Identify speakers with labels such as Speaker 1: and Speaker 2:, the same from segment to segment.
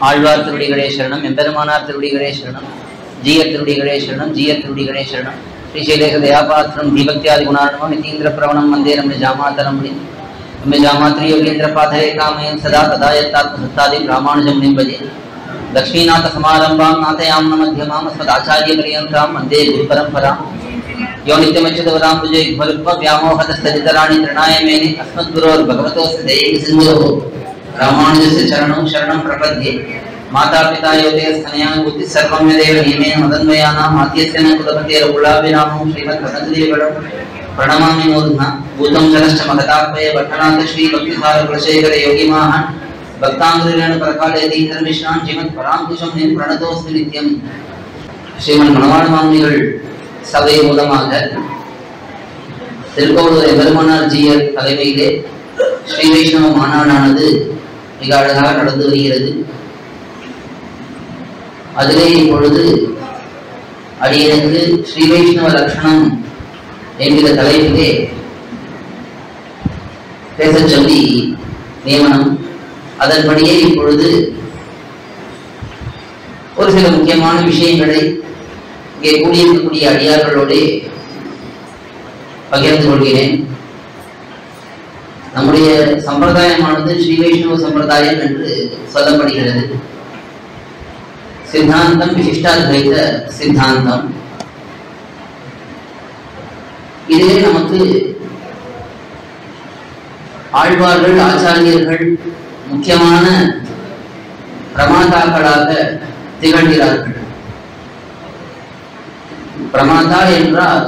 Speaker 1: ஆழ்வார் திருவடிகளே சரணம், எம்பெருமானார் திருவடிகளே சரணம், ஜீயர் திருவடிகளே சரணம், ஜீயர் திருவடிகளே சரணம். ஸ்ரீசைலேஷ தயாபாத்திரம் தீபக்தியாதி குணார்ணவம் நிதீந்திர பிரவணம் வந்தே ரம்ய ஜாமாதரம் ரம்ய ஜாமாத்ரி யோகேந்திர பாதரே காமயன் சதா ததா யத்தாத்ம சத்தாதி ராமானுஜம் நிம்பஜே லக்ஷ்மீநாத சமாரம்பாம் நாதயாம் மத்தியமாம் அஸ்மதாச்சாரிய பரியந்தாம் வந்தே குரு பரம்பராம் யோ நித்யமச்சுதவதாம் புஜே யுக்மருக்ம व्यामोहतस्तदितराणि तृणाय मेने अस्मद्गुरोर् भगवतोऽस्य दयैः सिन्धोः रामानुजस्य चरणं शरणं प्रपद्ये माता पिता योगे स्तनया बुद्धि सर्वं यदेव नियमेन मदन्वयानाम् आद्यस्य न कुलपतेर्कुलाभिरामं श्रीमद्भगवद्गीतं प्रणमामि मूर्ध्ना भूतं जलश्च महदात्मये भट्टनाथ श्री भक्तिसार कुलशेखर योगिमान् भक्ताङ्ग्रेण परकालयतीन्द्रमिश्रान् श्रीमत्पराङ्कुशं निं प्रणतोऽस्मि नित्यं. श्रीमन् மணவாள மாமுனிகள் சபை மூலமாக திருக்கோளூர் எம்பெருமானார் ஜீயர் தலைமையிலே ஸ்ரீ வைஷ்ணவ மாநாடானது மிக அழகாக நடந்து வருகிறது. அதிலே இப்பொழுது அடியனுக்கு ஸ்ரீ வைஷ்ணவ லட்சணம் என்கிற தலைப்பிலே பேச சொல்லி நியமனம். அதன்படியே இப்பொழுது ஒரு சில முக்கியமான விஷயங்களை இங்கே கூடியிருக்கக்கூடிய அடியார்களோடு பகிர்ந்து கொள்கிறேன். நம்முடைய சம்பிரதாயமானது ஸ்ரீ வைஷ்ணவ சம்பிரதாயம் என்று சொல்லப்படுகிறது. சித்தாந்தம் விசிஷ்டாத்வைத சித்தாந்தம். இதிலே நமக்கு ஆழ்வார்கள் ஆச்சாரியர்கள் முக்கியமான பிரமாதாக்களாக திகழ்கிறார்கள். பிரமாதா என்றால்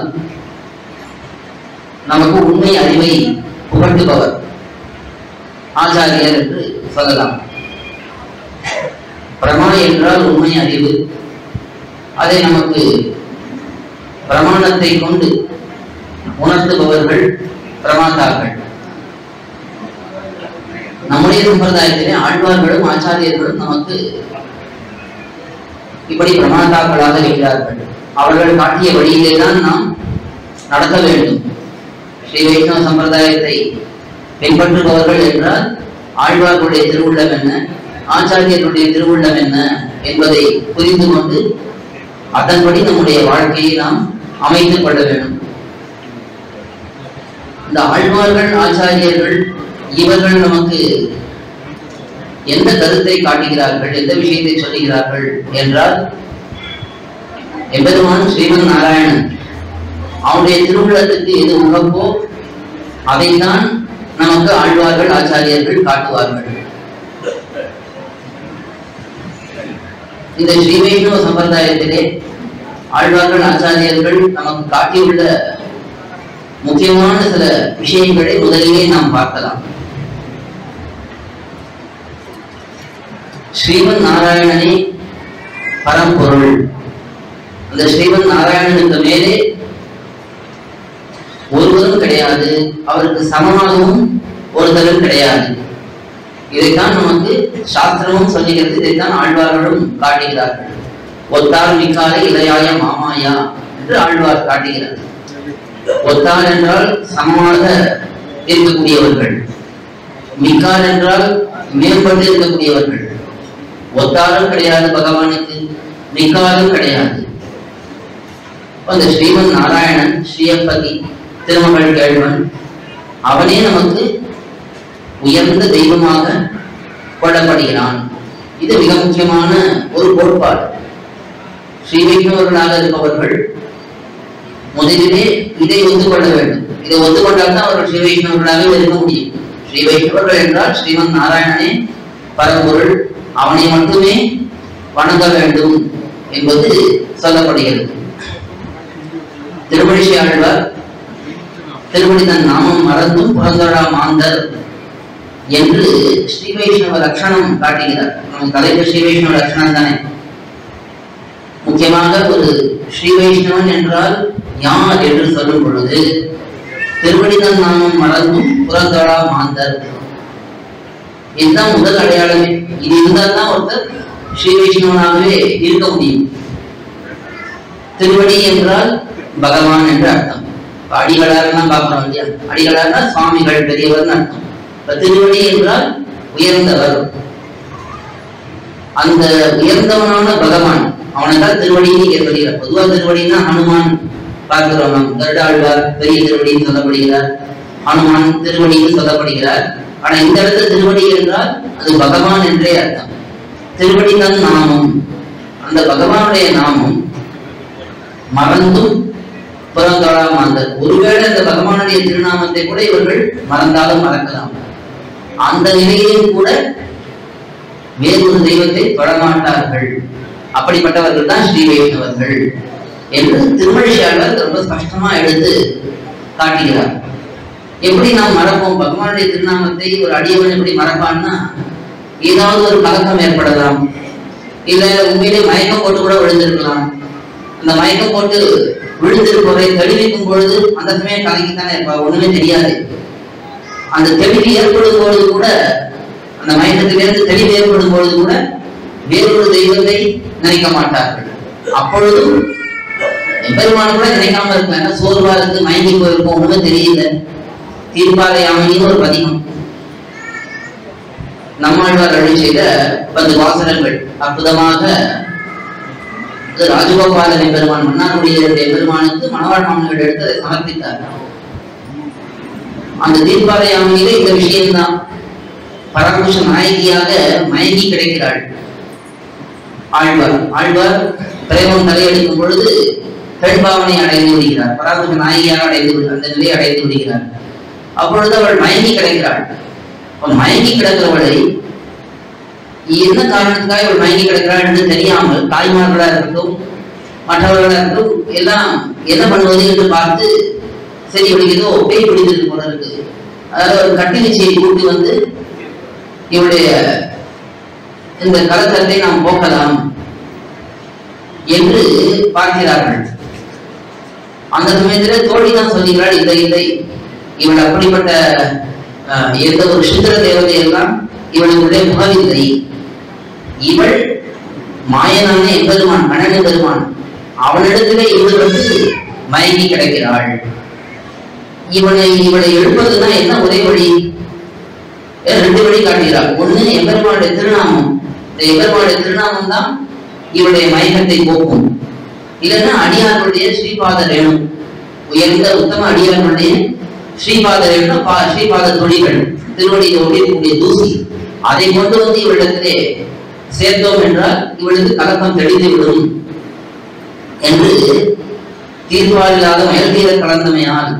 Speaker 1: நமக்கு உண்மை அறிவை புகட்டுபவர் ஆச்சாரியர் என்று சொல்லலாம். பிரமா என்றால் உண்மை அறிவு. அதை நமக்கு பிரமாணத்தை கொண்டு உணர்த்துபவர்கள் பிரமாதாக்கள். நம்முடைய சம்பிரதாயத்திலே ஆழ்வார்களும் ஆச்சாரியர்களும் நமக்கு இப்படி பிரமாதாக்களாக இருக்கிறார்கள். அவர்கள் காட்டிய வழியிலே தான் நாம் நடக்க வேண்டும். ஸ்ரீ வைஷ்ணவ சம்பிரதாயத்தை பின்பற்றுபவர்கள் என்றால் ஆழ்வார்களுடைய திருவுள்ளம் என்ன, ஆச்சாரியர்களுடைய திருவுள்ளம் என்ன என்பதை புரிந்து கொண்டு அதன்படி நம்முடைய வாழ்க்கையை நாம் அமைத்துக் கொள்ள வேண்டும். இந்த ஆழ்வார்கள் ஆச்சாரியர்கள் இவர்கள் நமக்கு எந்த கருத்தை காட்டுகிறார்கள், எந்த விஷயத்தை சொல்லுகிறார்கள் என்றால், எம்பெருமான் ஸ்ரீமன் நாராயணன் அவனுடைய திருவுள்ளத்துக்கு எது உகப்போ அதைத்தான் நமக்கு ஆழ்வார்கள் ஆச்சாரியர்கள் காட்டுவார்கள். இந்த ஸ்ரீ வைஷ்ணவ சம்பிரதாயத்திலே ஆழ்வார்கள் ஆச்சாரியர்கள் நமக்கு காட்டியுள்ள முக்கியமான சில விஷயங்களை முதலிலே நாம் பார்க்கலாம். ஸ்ரீமன் நாராயணனே பரம்பொருள். அந்த ஸ்ரீமன் நாராயணனுக்கு மேலே ஒருவரும் கிடையாது, அவருக்கு சமமாகவும் ஒருத்தரும் கிடையாது. இதைத்தான் நமக்கு சாஸ்திரமும் சொல்லுகிறது, இதைத்தான் ஆழ்வார்களும் காட்டுகிறார்கள். ஒத்தார் மிக்காலே இளையாய மாமாயா என்று ஆழ்வார் காட்டுகிறார். ஒத்தார் என்றால் சமமாக இருக்கக்கூடியவர்கள், மிக்கார் என்றால் மேம்பட்டு இருக்கக்கூடியவர்கள். ஒத்தாரும் கிடையாது பகவானுக்கு, மிக்காரும் கிடையாது. அந்த ஸ்ரீமன் நாராயணன் ஸ்ரீயப்பதி திருமகள் கேள்வன் அவனே நமக்கு உயர்ந்த தெய்வமாக கொள்ளப்படுகிறான். இது மிக முக்கியமான ஒரு கோட்பாடு. ஸ்ரீ வைஷ்ணவர்களாக இருப்பவர்கள் முதலிலே இதை ஒத்துக்கொள்ள வேண்டும். இதை ஒத்துக்கொண்டால் தான் அவர்கள் ஸ்ரீ வைஷ்ணவர்களாக இருக்க முடியும். ஸ்ரீ வைஷ்ணவர்கள் என்றால் ஸ்ரீமன் நாராயணனே பரம்பொருள், அவனை மட்டுமே வணங்க வேண்டும் என்பது சொல்லப்படுகிறது. திருமழிசை ஆழ்வார் திருமணி தன் நாமம் மறந்தும் புறந்தொழா மாந்தர் என்று ஸ்ரீ வைஷ்ணவ லட்சணம் காட்டுகிறார். நம்ம தலைப்பு ஸ்ரீ வைஷ்ணவ லட்சணம் தானே. முக்கியமாக ஒரு ஸ்ரீ வைஷ்ணவன் என்றால் யார் என்று சொல்லும் பொழுது திருமணி தன் நாமம் மறந்தும் புறந்தொழா மாந்தர், இதுதான் முதல் அடையாளமே. இது இருந்தால் தான் ஒருத்தர் ஸ்ரீ வைஷ்ணவனாகவே இருக்க முடியும். திருவடி என்றால் பகவான் என்று அர்த்தம். அடிகளாரெல்லாம் பார்க்கிறோம் இல்லையா, அடிகளார்னா சுவாமிகள் பெரியவர்னு அர்த்தம். திருவடி என்றால் உயர்ந்தவர். அந்த உயர்ந்தவனான பகவான் அவனைதான் திருவடின்னு ஏற்படுகிறார். பொதுவா திருவடினா ஹனுமான் பார்க்கிறோம், நாம் கருடாழ்வார் பெரிய திருவடின்னு சொல்லப்படுகிறார், ஹனுமான் திருவடின்னு சொல்லப்படுகிறார். ஆனா இந்த இடத்துல திருவடி என்றால் அது பகவான் என்றே அர்த்தம். திருவடி தான் நாமம். அந்த பகவானுடைய நாமம் மறந்தும் புறந்தொழாம அந்த ஒருவேளை அந்த பகவானுடைய திருநாமத்தை கூட இவர்கள் மறந்தாலும் மறக்கலாம். அந்த நிலையிலும் கூட வேறொரு தெய்வத்தை தொடமாட்டார்கள். அப்படிப்பட்டவர்கள் தான் ஸ்ரீ வைஷ்ணவர்கள் என்று திருமழிசையாளர் ரொம்ப ஸ்பஷ்டமா எடுத்து காட்டுகிறார். எப்படி நாம் மறப்போம்? பகவானுடைய திருநாமத்தை ஒரு அடியவன் எப்படி மறப்பான்னா, ஏதாவது ஒரு கலக்கம் ஏற்படலாம், இல்ல உண்மையிலே மயக்கம் போட்டு கூட விழுந்திருக்கலாம். அந்த மயக்கம் போட்டு விழுந்திருப்பவரை தெளிவிக்கும் பொழுது அந்த சமயம் கலக்கித்தானே இருப்பார், ஒண்ணுமே தெரியாது. அந்த தெளிவு ஏற்படும் பொழுது கூட, அந்த மயக்கத்திலிருந்து தெளிவு ஏற்படும் பொழுது கூட வேறொரு தெய்வத்தை நினைக்க மாட்டார்கள். அப்பொழுதும் எம்பெருமான கூட நினைக்காம இருப்பாங்க. சோர்வா இருக்கு, மயங்கி போயிருக்கும், ஒண்ணுமே தெரியல. தீர்ப்பாறை யாமினின்னு ஒரு பதிகம் நம்மாழ்வார் அருள் செய்த 10 வாசகங்கள் அற்புதமாக ராஜகோபாலன் எம்பெருமான் மன்னாருடைய எம்பெருமானுக்கு மணவாழ் மாமன்கள் எடுத்து அதை சமர்ப்பித்தார். அந்த தீர்ப்பாறை யாமினிலே இந்த விஷயம்தான். பரமபுருஷ நாயகியாக மயங்கி கிடைக்கிறாள் ஆழ்வார் பிரேமம் தலையெடுக்கும் பொழுது பெண்பாவனை அடைந்து விடுகிறார். பரமபுருஷ நாயகியாக அந்த நிலையை அடைந்து விடுகிறார். அப்பொழுது அவள் மயங்கி கிடைக்கிறாள். மயங்கி கிடக்கிறவளை என்ன காரணத்துக்காக இவள் மயங்கி கிடக்கிறாள் என்று தெரியாமல் தாய்மார்களா இருக்கட்டும் மற்றவர்களா இருக்கட்டும் எல்லாம் என்ன பண்ணுவது என்று பார்த்து, சரி இவளுக்கு ஏதோ பேய் பிடித்திருக்கு போல இருக்கு, அதாவது ஒரு கட்டிலிச்சியை கூட்டி வந்து இவளுடைய இந்த கலக்கத்தை நாம் போக்கலாம் என்று பார்க்கிறார்கள். அந்த சமயத்தில் தோழி தான் சொல்லுகிறாள், இல்லை இல்லை, இவள் அப்படிப்பட்ட எந்த ஒரு சுந்தர தேவதையெல்லாம் இவளுடைய முகவில்லை. இவள் மாயனான எம்பெருமான் கண்ணன் பெருமான் அவனிடத்திலே இவள் வந்து மயங்கி கிடைக்கிறாள். இவளை எழுப்பதுன்னா என்ன ஒரே வழி? 2 வழி காட்டுகிறாள். ஒண்ணு எம்பெருமானுடைய திருநாமம். இந்த எம்பெருமானுடைய திருநாமம் தான் இவளுடைய மயக்கத்தை போக்கும். இல்லைன்னா அடியார்களுடைய ஸ்ரீபாத ரேணு, உயர்ந்த உத்தம அடியார்களுடைய ஸ்ரீபாத ரேணு, ஸ்ரீபாத தொழில்கள், திருவடியில் ஒழிக்கக்கூடிய தூசி, அதை கொண்டு வந்து இவளிடத்திலே சேர்த்தோம் என்றால் இவளுக்கு கலக்கம் தெளிந்து விடும் என்று தீர்ப்பாளில்லாத மயல்தீர கலந்தமையால்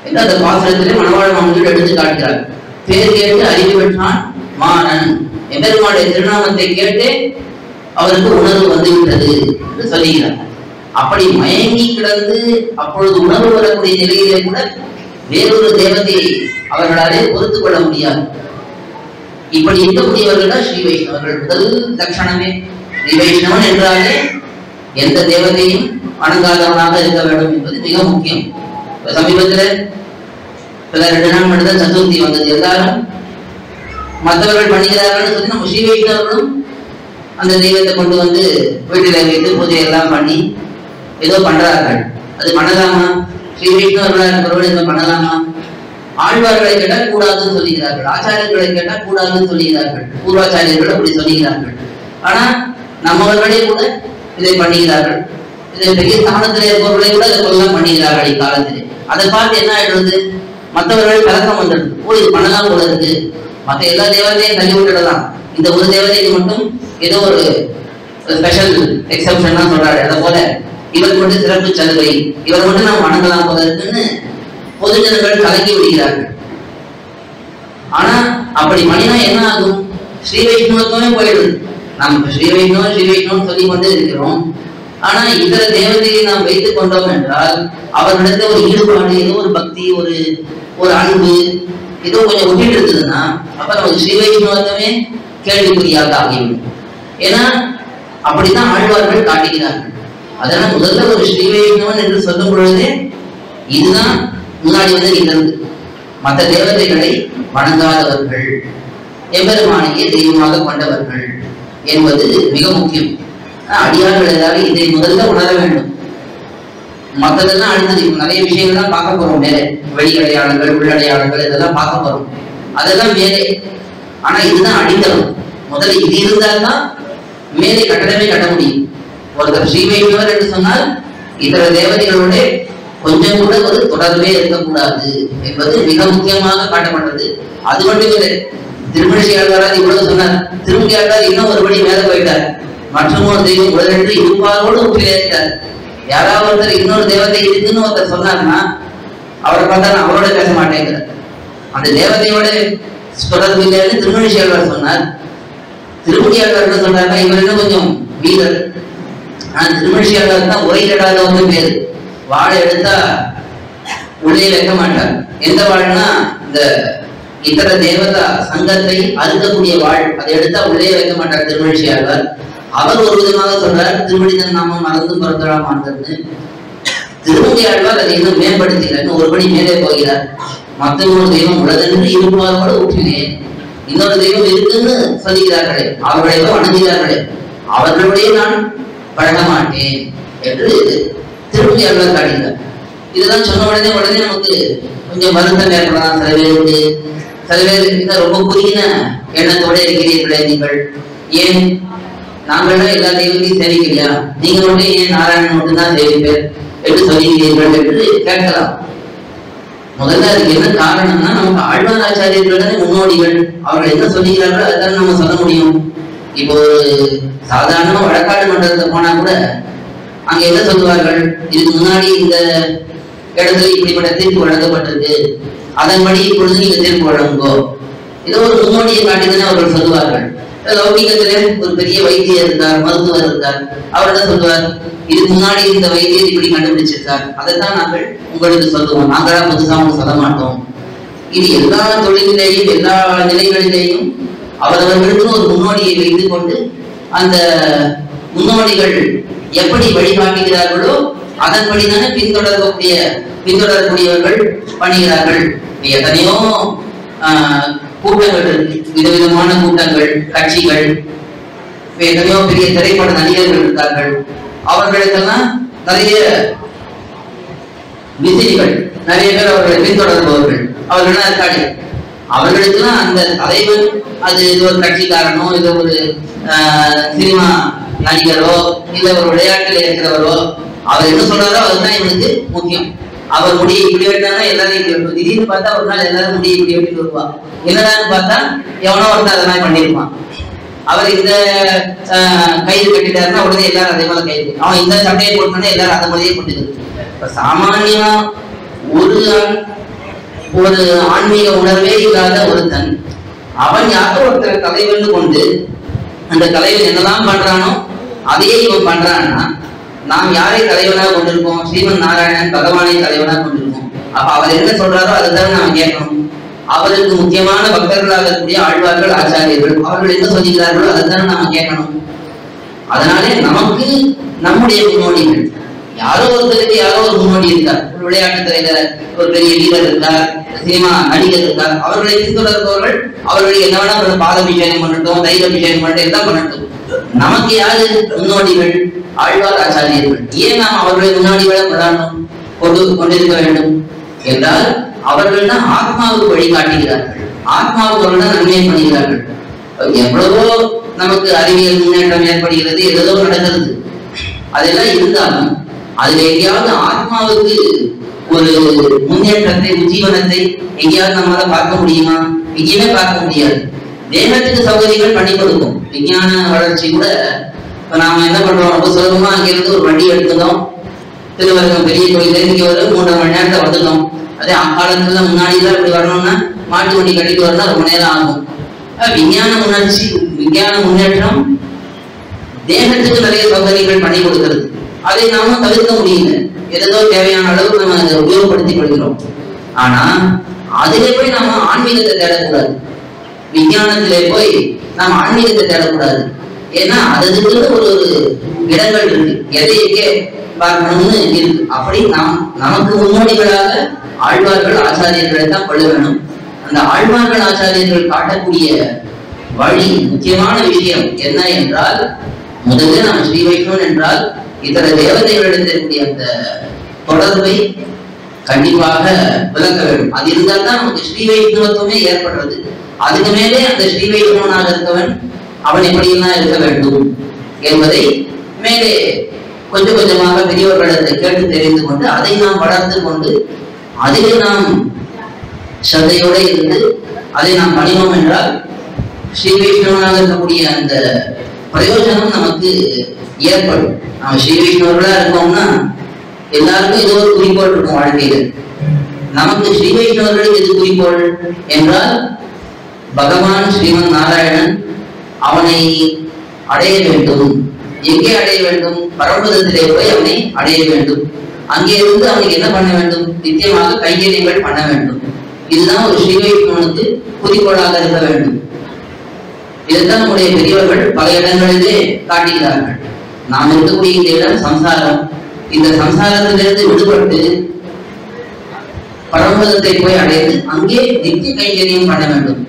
Speaker 1: என்று அந்த பாசனத்திலே மணவாழ் மாமன்கள் எடுத்து காட்டுகிறார். பேர் கேட்டு அறிவு பெற்றான் மாணன், எம்பெருமானுடைய திருநாமத்தை கேட்டே அவருக்கு உணர்வு வந்துவிட்டது என்று சொல்லுகிறார். அப்படி மயங்கி கிடந்து அப்பொழுது உணர்வு வரக்கூடிய நிலையிலே கூட வேறொரு தேவத்தை அவர்களாலே பொறுத்து கொள்ள முடியாது. இப்படி இருக்கக்கூடியவர்கள் தான் ஸ்ரீ வைஷ்ணவர்கள். முதல் லட்சணமே ஸ்ரீ வைஷ்ணவன் என்றாலே எந்த தேவதையும் வணங்காதவனாக இருக்க வேண்டும் என்பது மிக முக்கியம். சமீபத்துல 2 நாள் மட்டும்தான் சதுர்த்தி வந்தது. எல்லாரும் மற்றவர்கள் பண்ணுகிறார்கள் சொல்லி நம்ம ஸ்ரீ வைஷ்ணவர்களும் அந்த தெய்வத்தை கொண்டு வந்து வீட்டில வைத்து பூஜை எல்லாம் பண்ணி ஏதோ பண்றார்கள். அது பண்ணலாமா? ஸ்ரீ வைஷ்ணவர்களா இருக்கிறவர்கள் இதை பண்ணலாமா? ஆழ்வார்களை கேட்டால் கூடாதுன்னு சொல்லுகிறார்கள், ஆச்சாரியர்களை கேட்டால் கூடாதுன்னு சொல்லுகிறார்கள், பூர்வாச்சாரியர்கள் அப்படி சொல்லுகிறார்கள். ஆனா நம்மவர்களே கூட இதை பண்ணுகிறார்கள். இதை பெரிய ஸ்தானத்திலே இருப்பவர்களை கூட இதை கொல்லாம் பண்ணுகிறார்கள் இக்காலத்திலே. அதை பார்த்து என்ன ஆயிடுறது? மற்றவர்கள் கலக்கம் வந்துடுது. ஓ, இது பண்ணலாம் போல இருக்கு, மற்ற எல்லா தேவதையும் தள்ளி விட்டுடலாம், இந்த ஒரு தேவதைக்கு மட்டும் ஏதோ ஒரு ஸ்பெஷல் எக்ஸப்ஷன் தான் சொல்றாரு. அதை போல இவர் மட்டும் சிறப்பு சலுகை, இவர் மட்டும் நாம் வணங்கலாம் போல இருக்குன்னு பொதுஜனங்கள் கலக்கி விடுகிறார்கள். ஆனா அப்படி மனிதா என்ன ஆகும்? ஸ்ரீ வைஷ்ணவத்துவமே போயிடுது. நாம் ஸ்ரீ வைஷ்ணவம் சொல்லிக் கொண்டே இருக்கிறோம். ஆனா இதர தேவதையை நாம் வைத்துக் கொண்டோம் என்றால் அவர்களிடத்த ஒரு ஈடுபாடு, ஏதோ ஒரு பக்தி, ஒரு அன்பு ஏதோ கொஞ்சம் ஒட்டிட்டு இருக்குதுன்னா அப்ப நமக்கு ஸ்ரீ வைஷ்ணவத்துவமே கேள்விக்குறியாக ஆகிவிடும். ஏன்னா அப்படித்தான் ஆழ்வார்கள் காட்டுகிறார்கள். அதனால முதல்ல ஒரு ஸ்ரீ வைஷ்ணவன் என்று சொல்லும் பொழுதே இதுதான் முன்னாடி வந்து நிகழ்ந்து, மற்ற தேவதைகளை வணங்காதவர்கள், எம்பெருமானையே தெய்வமாக கொண்டவர்கள் என்பது மிக முக்கியம். அடியார்கள் எல்லாரும் இதை முதல்ல உணர வேண்டும். மற்றதெல்லாம் அடுத்தது நிறைய விஷயங்கள்லாம் பார்க்க போறோம். மேலே வெளியடையாளர்கள், உள்ளடையாளர்கள் இதெல்லாம் பார்க்க போறோம், அதெல்லாம் மேலே. ஆனா இதுதான் அடித்தளம். முதல்ல இது இருந்தால்தான் மேலே கட்டடமே கட்ட முடியும். ஒருத்தர் ஸ்ரீ வைஷ்ணவர் என்று சொன்னால் இதர தேவதைகளோட கொஞ்சம் கூட ஒரு தொடர்பே இருக்கக்கூடாது என்பது மிக முக்கியமாக காட்டப்பட்டது. அது மட்டும் இல்லை, திருமணிசி ஆழ்வாரால் இவ்வளவு சொன்னார். திருமணி ஆழ்வார் இன்னும் ஒருபடி மேல போயிட்டார். மற்றொரு தெய்வம் உடனென்று இருப்பாரோடு ஒப்பிலேற்றார். யாராவது ஒருத்தர் இன்னொரு தேவதை இருக்குன்னு ஒருத்தர் சொன்னார்னா அவரை பார்த்தா நான் அவரோட பேச மாட்டேங்கிறார். அந்த தேவதையோட தொடர்பு இல்லைன்னு திருமணிசி ஆழ்வார் சொன்னார். திருமணி ஆழ்வார் என்ன சொன்னார்னா இவர் இன்னும் கொஞ்சம் வீரர். ஆனா திருமணிசி ஆழ்வார் தான் உரையிடாத வந்து பேரு. வாழை எடுத்தா உள்ளே வைக்க மாட்டார். எந்த வாழ்னா இந்த இதர தேவதா சங்கத்தை அறுக்கக்கூடிய வாழ், அதை எடுத்தா உள்ளே வைக்க மாட்டார் திருமணிசி ஆழ்வார். அவர் ஒரு விதமாக சொல்றார், திருமணிதன் நாமம் மறந்து பிறந்தராமான்னு. திருமணி ஆழ்வார் அதை இன்னும் மேம்படுத்துகிறார், ஒருபடி மேலே போகிறார். மற்றொரு தெய்வம் உள்ளதென்று இருப்பாரோடு ஊற்றினேன், இன்னொரு தெய்வம் இருக்குன்னு சொல்லுகிறார்களே, அவர்களை வணங்குகிறார்களே, அவர்களுடைய நான் பழக மாட்டேன் என்று திருமணி ஆழ்வார் காட்டுகிறார். இதெல்லாம் சொன்ன உடனே நமக்கு கொஞ்சம் வருத்தம் ஏற்படலாம். சில பேருக்கு சில பேர் ரொம்ப புதிய எண்ணத்தோட இருக்கிறீர்களே நீங்கள், ஏன் நாங்கள்தான் எல்லா தெய்வத்தையும் சேவிக்கலையா, நீங்க மட்டும் ஏன் நாராயணன் மட்டும்தான் சேவிப்பேர் என்று சொல்லுகிறீர்கள் என்று கேட்கலாம். முதல்ல அதுக்கு என்ன காரணம்னா, நமக்கு ஆழ்வார் ஆச்சாரியர்கள் தானே முன்னோடிகள். அவர்கள் என்ன சொல்லுகிறார்களோ அதுதான் நம்ம சொல்ல முடியும். இப்போ ஒரு சாதாரண வழக்காடு மன்றத்தை போனா கூட அங்க என்ன சொல்லுவார்கள், இதுக்கு முன்னாடி இந்த இடத்துல இப்படிப்பட்ட தீர்ப்பு வழங்கப்பட்டிருக்கு, அதன்படி இப்பொழுது நீங்க தீர்ப்பு வழங்குங்கோ, ஏதோ ஒரு முன்னோடியை காட்டிதானே அவர்கள் சொல்லுவார்கள். லௌகிகத்திலே ஒரு பெரிய வைத்தியர் இருக்கார், மருத்துவர் இருக்கார், அவர் என்ன சொல்லுவார், இதுக்கு முன்னாடி இந்த வைத்தியர் இப்படி கண்டுபிடிச்சிருக்கார், அதைத்தான் நாங்கள் உங்களுக்கு சொல்லுவோம், நாங்களா புதுசா அவங்க சொல்ல மாட்டோம். இது எல்லா தொழிலிலேயும் எல்லா நிலைகளிலேயும் அவரவர்களுக்கு ஒரு முன்னோடியை வைத்துக் கொண்டு அந்த முன்னோடிகள் எப்படி வழிகாட்டுகிறார்களோ அதன்படிதானே பின்தொடரக்கூடியவர்கள் பண்ணுகிறார்கள். எத்தனையோ கூட்டங்கள் இருக்கு, விதவிதமான கூட்டங்கள், கட்சிகள், எத்தனையோ பெரிய திரைப்பட நடிகர்கள் இருக்கார்கள். அவர்களுக்கெல்லாம் நிறைய விசிறிகள், நிறைய பேர் அவர்களை பின்தொடர்பவர்கள் அவர்கள் இருக்காங்க. அவர்களுக்கெல்லாம் அந்த தலைவன், அது இது ஒரு கட்சிக்காரனோ, இது ஒரு சினிமா நடிகரோ, இல்ல ஒரு விளையாட்டில் இருக்கிறவரோ, அவர் என்ன சொல்றாரோ அதுதான் இவனுக்கு முக்கியம். அவர் முடியை இப்படி வெட்டானா எல்லாரையும் திடீர்னு பார்த்தா ஒரு நாள் எல்லாரும் முடியை இப்படி வெட்டிட்டு வருவான். என்னடான்னு பார்த்தா எவனோ ஒருத்தர் அதெல்லாம் பண்ணிருப்பான். அவர் இந்த கைது கட்டிட்டாருன்னா உடனே எல்லாரும் அதே மாதிரி கைது, அவன் இந்த சட்டையை போட்டோன்னா எல்லாரும் அதை மாதிரியே போட்டுக்கிறது. இப்ப சாமானியமா ஒரு ஆன்மீக உணர்வே இல்லாத ஒருத்தன், அவன் யாரோ ஒருத்தர் தலைவன் கொண்டு அந்த தலைவன் என்னெல்லாம் பண்றானோ அதையே இவன் பண்றான்னா நாம் யாரை தலைவனாக கொண்டிருக்கோம்? ஸ்ரீமன் நாராயணன் பகவானை தலைவனாக கொண்டிருக்கோம். அப்ப அவர் என்ன சொல்றாரோ அதுதான் நாம் கேட்கணும். அவருக்கு முக்கியமான பக்தர்களாக இருக்கக்கூடிய ஆழ்வார்கள், ஆச்சாரியர்கள், அவர்கள் என்ன சொல்லுகிறார்களோ அதுதான் நாம கேட்கணும். அதனாலே நமக்கு நம்முடைய முன்னோடிகள் யாரோ ஒருத்தருக்கு யாரோ ஒரு முன்னோடி இருக்கார். ஒரு விளையாட்டு துறையில ஒரு பெரிய வீரர் இருக்கார், சினிமா நடிகர் இருக்கார். அவர்களை பின்தொடர்பவர்கள் அவர்களுடைய என்ன வேணா பாதபிஷேகம் பண்ணட்டும், தைராபிஷேகம் பண்ணட்டும், எல்லாம் பண்ணட்டும். நமக்கு யாரு முன்னோடிகள்? ஆழ்வார் ஆச்சாரியர்கள். ஏன் நாம் அவர்களை முன்னாடிகளை கொண்டிருக்க வேண்டும் என்றால் அவர்கள் தான் ஆத்மாவுக்கு வழிகாட்டுகிறார்கள், ஆத்மாவுக்கு அவர்கள் தான் நன்மை பண்ணுகிறார்கள். எவ்வளவோ நமக்கு அறிவியல் முன்னேற்றம் ஏற்படுகிறது, எதோ நடக்கிறது, அதெல்லாம் இருந்தாலும் அதுல எங்கேயாவது ஆத்மாவுக்கு ஒரு முன்னேற்றத்தை, உஜ்ஜீவனத்தை எங்கேயாவது நம்மளால பார்க்க முடியுமா? எங்கேயுமே பார்க்க முடியாது. தேகத்துக்கு சௌகரியங்கள் பண்ணி கொடுக்கும். விஞ்ஞான வளர்ச்சி கூட இப்ப நாம என்ன பண்றோம், ரொம்ப சுலபமா அங்கிருந்து ஒரு வண்டி எடுத்துட்டோம், திருவரங்கம் பெரிய கோயில இங்க ஒரு 3.5 மணி நேரத்தை வந்துட்டோம். அதே அக்காலத்துல முன்னாடிதான் இப்படி வரணும்னா மாட்டு வண்டி கட்டிட்டு வரணும், ரொம்ப நேரம் ஆகும். விஞ்ஞான உணர்ச்சி, விஞ்ஞான முன்னேற்றம் தேகத்துக்கு நிறைய சௌகரியங்கள் பண்ணி கொடுக்கிறது. அதை நாம தவிர்க்க முடியல. ஏதோ தேவையான அளவுக்கு நம்ம அதை உபயோகப்படுத்திக் கொள்கிறோம். ஆனா அதிலே போய் நம்ம ஆன்மீகத்தை தேடக்கூடாது, விஞ்ஞானத்திலே போய் நாம் ஆன்மீகத்தை தேடக்கூடாது. ஏன்னா அதுக்கு ஒரு இடங்கள் இருக்கு, எதை எங்கே பார்க்கணும்னு இருக்கு. அப்படி நமக்கு முன்னோடிகளாக ஆழ்வார்கள், ஆச்சாரியர்களை தான் கொள்ள வேணும். அந்த ஆழ்வார்கள், ஆச்சாரியர்கள் காட்டக்கூடிய வழி, முக்கியமான விஷயம் என்ன என்றால், முதல்ல நாம் ஸ்ரீ வைஷ்ணவன் என்றால் இதர தேவதைகளிடத்தில் இருக்கக்கூடிய அந்த தொடர்பை கண்டிப்பாக விளக்க வேண்டும். அது இருந்தால் தான் நமக்கு ஸ்ரீ வைஷ்ணவத்துவமே ஏற்படுறது. அதுக்கு மேலே அந்த ஸ்ரீ வைஷ்ணவனாக இருக்கவன் அவன் எப்படியெல்லாம் இருக்க வேண்டும் என்பதை மேலே கொஞ்சம் கொஞ்சமாக பெரியவர்களிடத்தை கேட்டு தெரிந்து கொண்டு அதை நாம் வளர்த்து கொண்டு அதிலே நாம் ஸ்ரத்தையோடு இருந்து அதை நாம் பண்ணினோம் என்றால் ஸ்ரீ வைஷ்ணவனாக இருக்கக்கூடிய அந்த பிரயோஜனம் நமக்கு ஏற்படும். நம்ம ஸ்ரீ வைஷ்ணவர்களா இருக்கோம்னா எல்லாருக்கும் ஏதோ ஒரு குறிக்கோள் இருக்கும் வாழ்க்கையில. நமக்கு ஸ்ரீ வைஷ்ணவர்களுக்கு எது குறிக்கோள் என்றால் பகவான் ஸ்ரீமன் நாராயணன் அவனை அடைய வேண்டும். எங்கே அடைய வேண்டும்? பரமபதத்திலே போய் அவனை அடைய வேண்டும். அங்கே இருந்து அவனுக்கு என்ன பண்ண வேண்டும்? நிச்சயமாக கைங்கரியங்கள் பண்ண வேண்டும். இதுதான் ஒரு ஸ்ரீ வைஷ்ணவனுக்கு குறிக்கோளாக இருக்க வேண்டும். இதுதான் நம்முடைய பெரியவர்கள் பல இடங்களிலே காட்டுகிறார்கள். நாம் இருக்கக்கூடிய இந்த இடம் சம்சாரம். இந்த சம்சாரத்திலிருந்து விடுபட்டு பரமபதத்தை போய் அடைந்து அங்கே நித்திய கைங்கரியம் பண்ண வேண்டும்.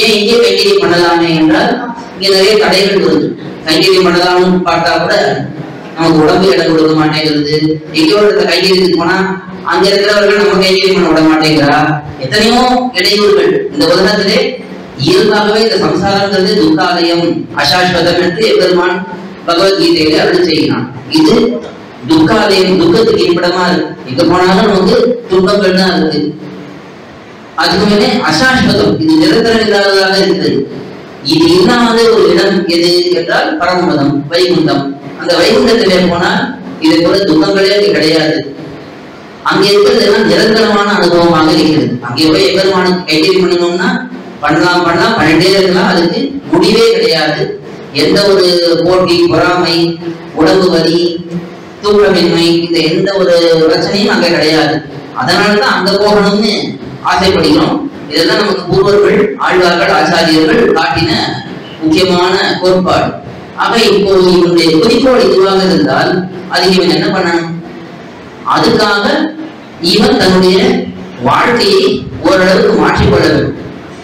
Speaker 1: ஏன் இங்கே கைங்கரியம் பண்ணலாமே என்றால் இங்க நிறைய தடைகள் வருது. கைங்கரியம் பண்ணலாம்னு பார்த்தா கூட நமக்கு உடம்பு இடம் கொடுக்க மாட்டேங்கிறது. எங்கேயோ இடத்துல கைங்கரியத்துக்கு போனா அங்க இருக்கிறவர்கள் நம்ம கைங்கரியம் பண்ண விட மாட்டேங்கிறா. எத்தனையோ இடையூறுகள் இந்த உலகத்திலே. இயல்பாகவே இந்த சம்சாரங்கிறது துக்காலயம் அசாஸ்வதம் என்று எம்பெருமான் பகவத்கீதையிலே அருள் செய்கிறான். இது துக்காலயம், துக்கத்துக்கு இருப்பிடமா இருக்கு. எங்க போனாலும் நமக்கு துன்பங்கள் தான் இருக்கு. அதுக்கு மேலே அசாஸ்வதம், இது நிரந்தரம் இல்லாததாக இருக்குது. இது இல்லாத ஒரு இடம் எது என்றால் பரமபதம், வைகுண்டம். அந்த வைகுண்டத்திலே போனால் இதை போல துக்கங்களே கிடையாது. அங்கே இருக்கிறது எல்லாம் நிரந்தரமான அனுபவமாக இருக்கிறது. அங்கே போய் எம்பெருமானுக்கு கைகறி பண்ணணும்னா பண்ணலாம் பண்ணிட்டே இருக்கலாம். அதுக்கு முடிவே கிடையாது. எந்த ஒரு போட்டி, பொறாமை, உடம்பு வலி, தூக்கமின்மை, இந்த எந்த ஒரு பிரச்சனையும் அங்க கிடையாது. அதனாலதான் அங்க போகணும்னு ஆசைப்படுகிறோம். இதெல்லாம் நமக்கு பூர்வர்கள், ஆழ்வார்கள், ஆச்சாரியர்கள் காட்டின முக்கியமான கோட்பாடு. ஆக இப்போ இவனுடைய குறிக்கோள் இதுவாக இருந்தால் அதுக்கு இவன் என்ன பண்ணணும்? அதுக்காக இவன் தன்னுடைய வாழ்க்கையை ஓரளவுக்கு மாற்றிக்கொள்ள வேண்டும்.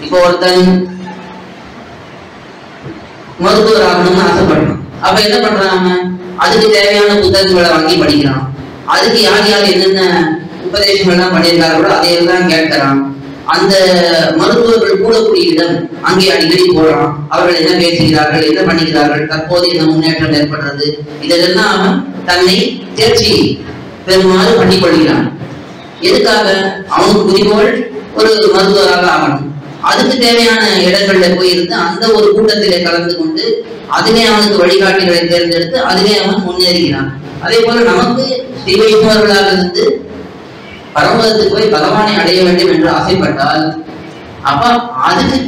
Speaker 1: இப்போ ஒருத்தன் மருத்துவர் ஆகணும்னு ஆசைப்படணும். அப்ப என்ன பண்றான்? அதுக்கு தேவையான புத்தகங்களை வாங்கி படிக்கிறான். அதுக்கு யார் யார் என்னென்ன உபதேசங்கள்லாம் பண்ணியிருக்கார்களோ அதையெல்லாம் கேட்கிறான். அந்த மருத்துவர்கள் கூடக்கூடிய இடம் அங்கே அடிக்கடி போறான். அவர்கள் என்ன பேசுகிறார்கள், என்ன பண்ணுகிறார்கள், தற்போது என்ன முன்னேற்றம் ஏற்படுறது, இதெல்லாம் அவன் தன்னை தேர்ச்சி பெருமாறு பண்ணிக் கொள்கிறான். எதுக்காக? அவனுக்கு குறிக்கோள் ஒரு மருத்துவராக ஆகணும். அதுக்கு தேவையான இடங்கள்ல போயிருந்து அந்த ஒரு கூட்டத்திலே கலந்து கொண்டு அதிலே அவனுக்கு வழிகாட்டிகளை தேர்ந்தெடுத்து அதிலே அவன் முன்னேறுகிறான். அதே போல நமக்கு ஸ்ரீ வைஷ்ணவர்களாக இருந்து பரமபதத்துக்கு போய் பகவானை அடைய வேண்டும் என்று ஆசைப்பட்டால் அப்ப அதுக்கு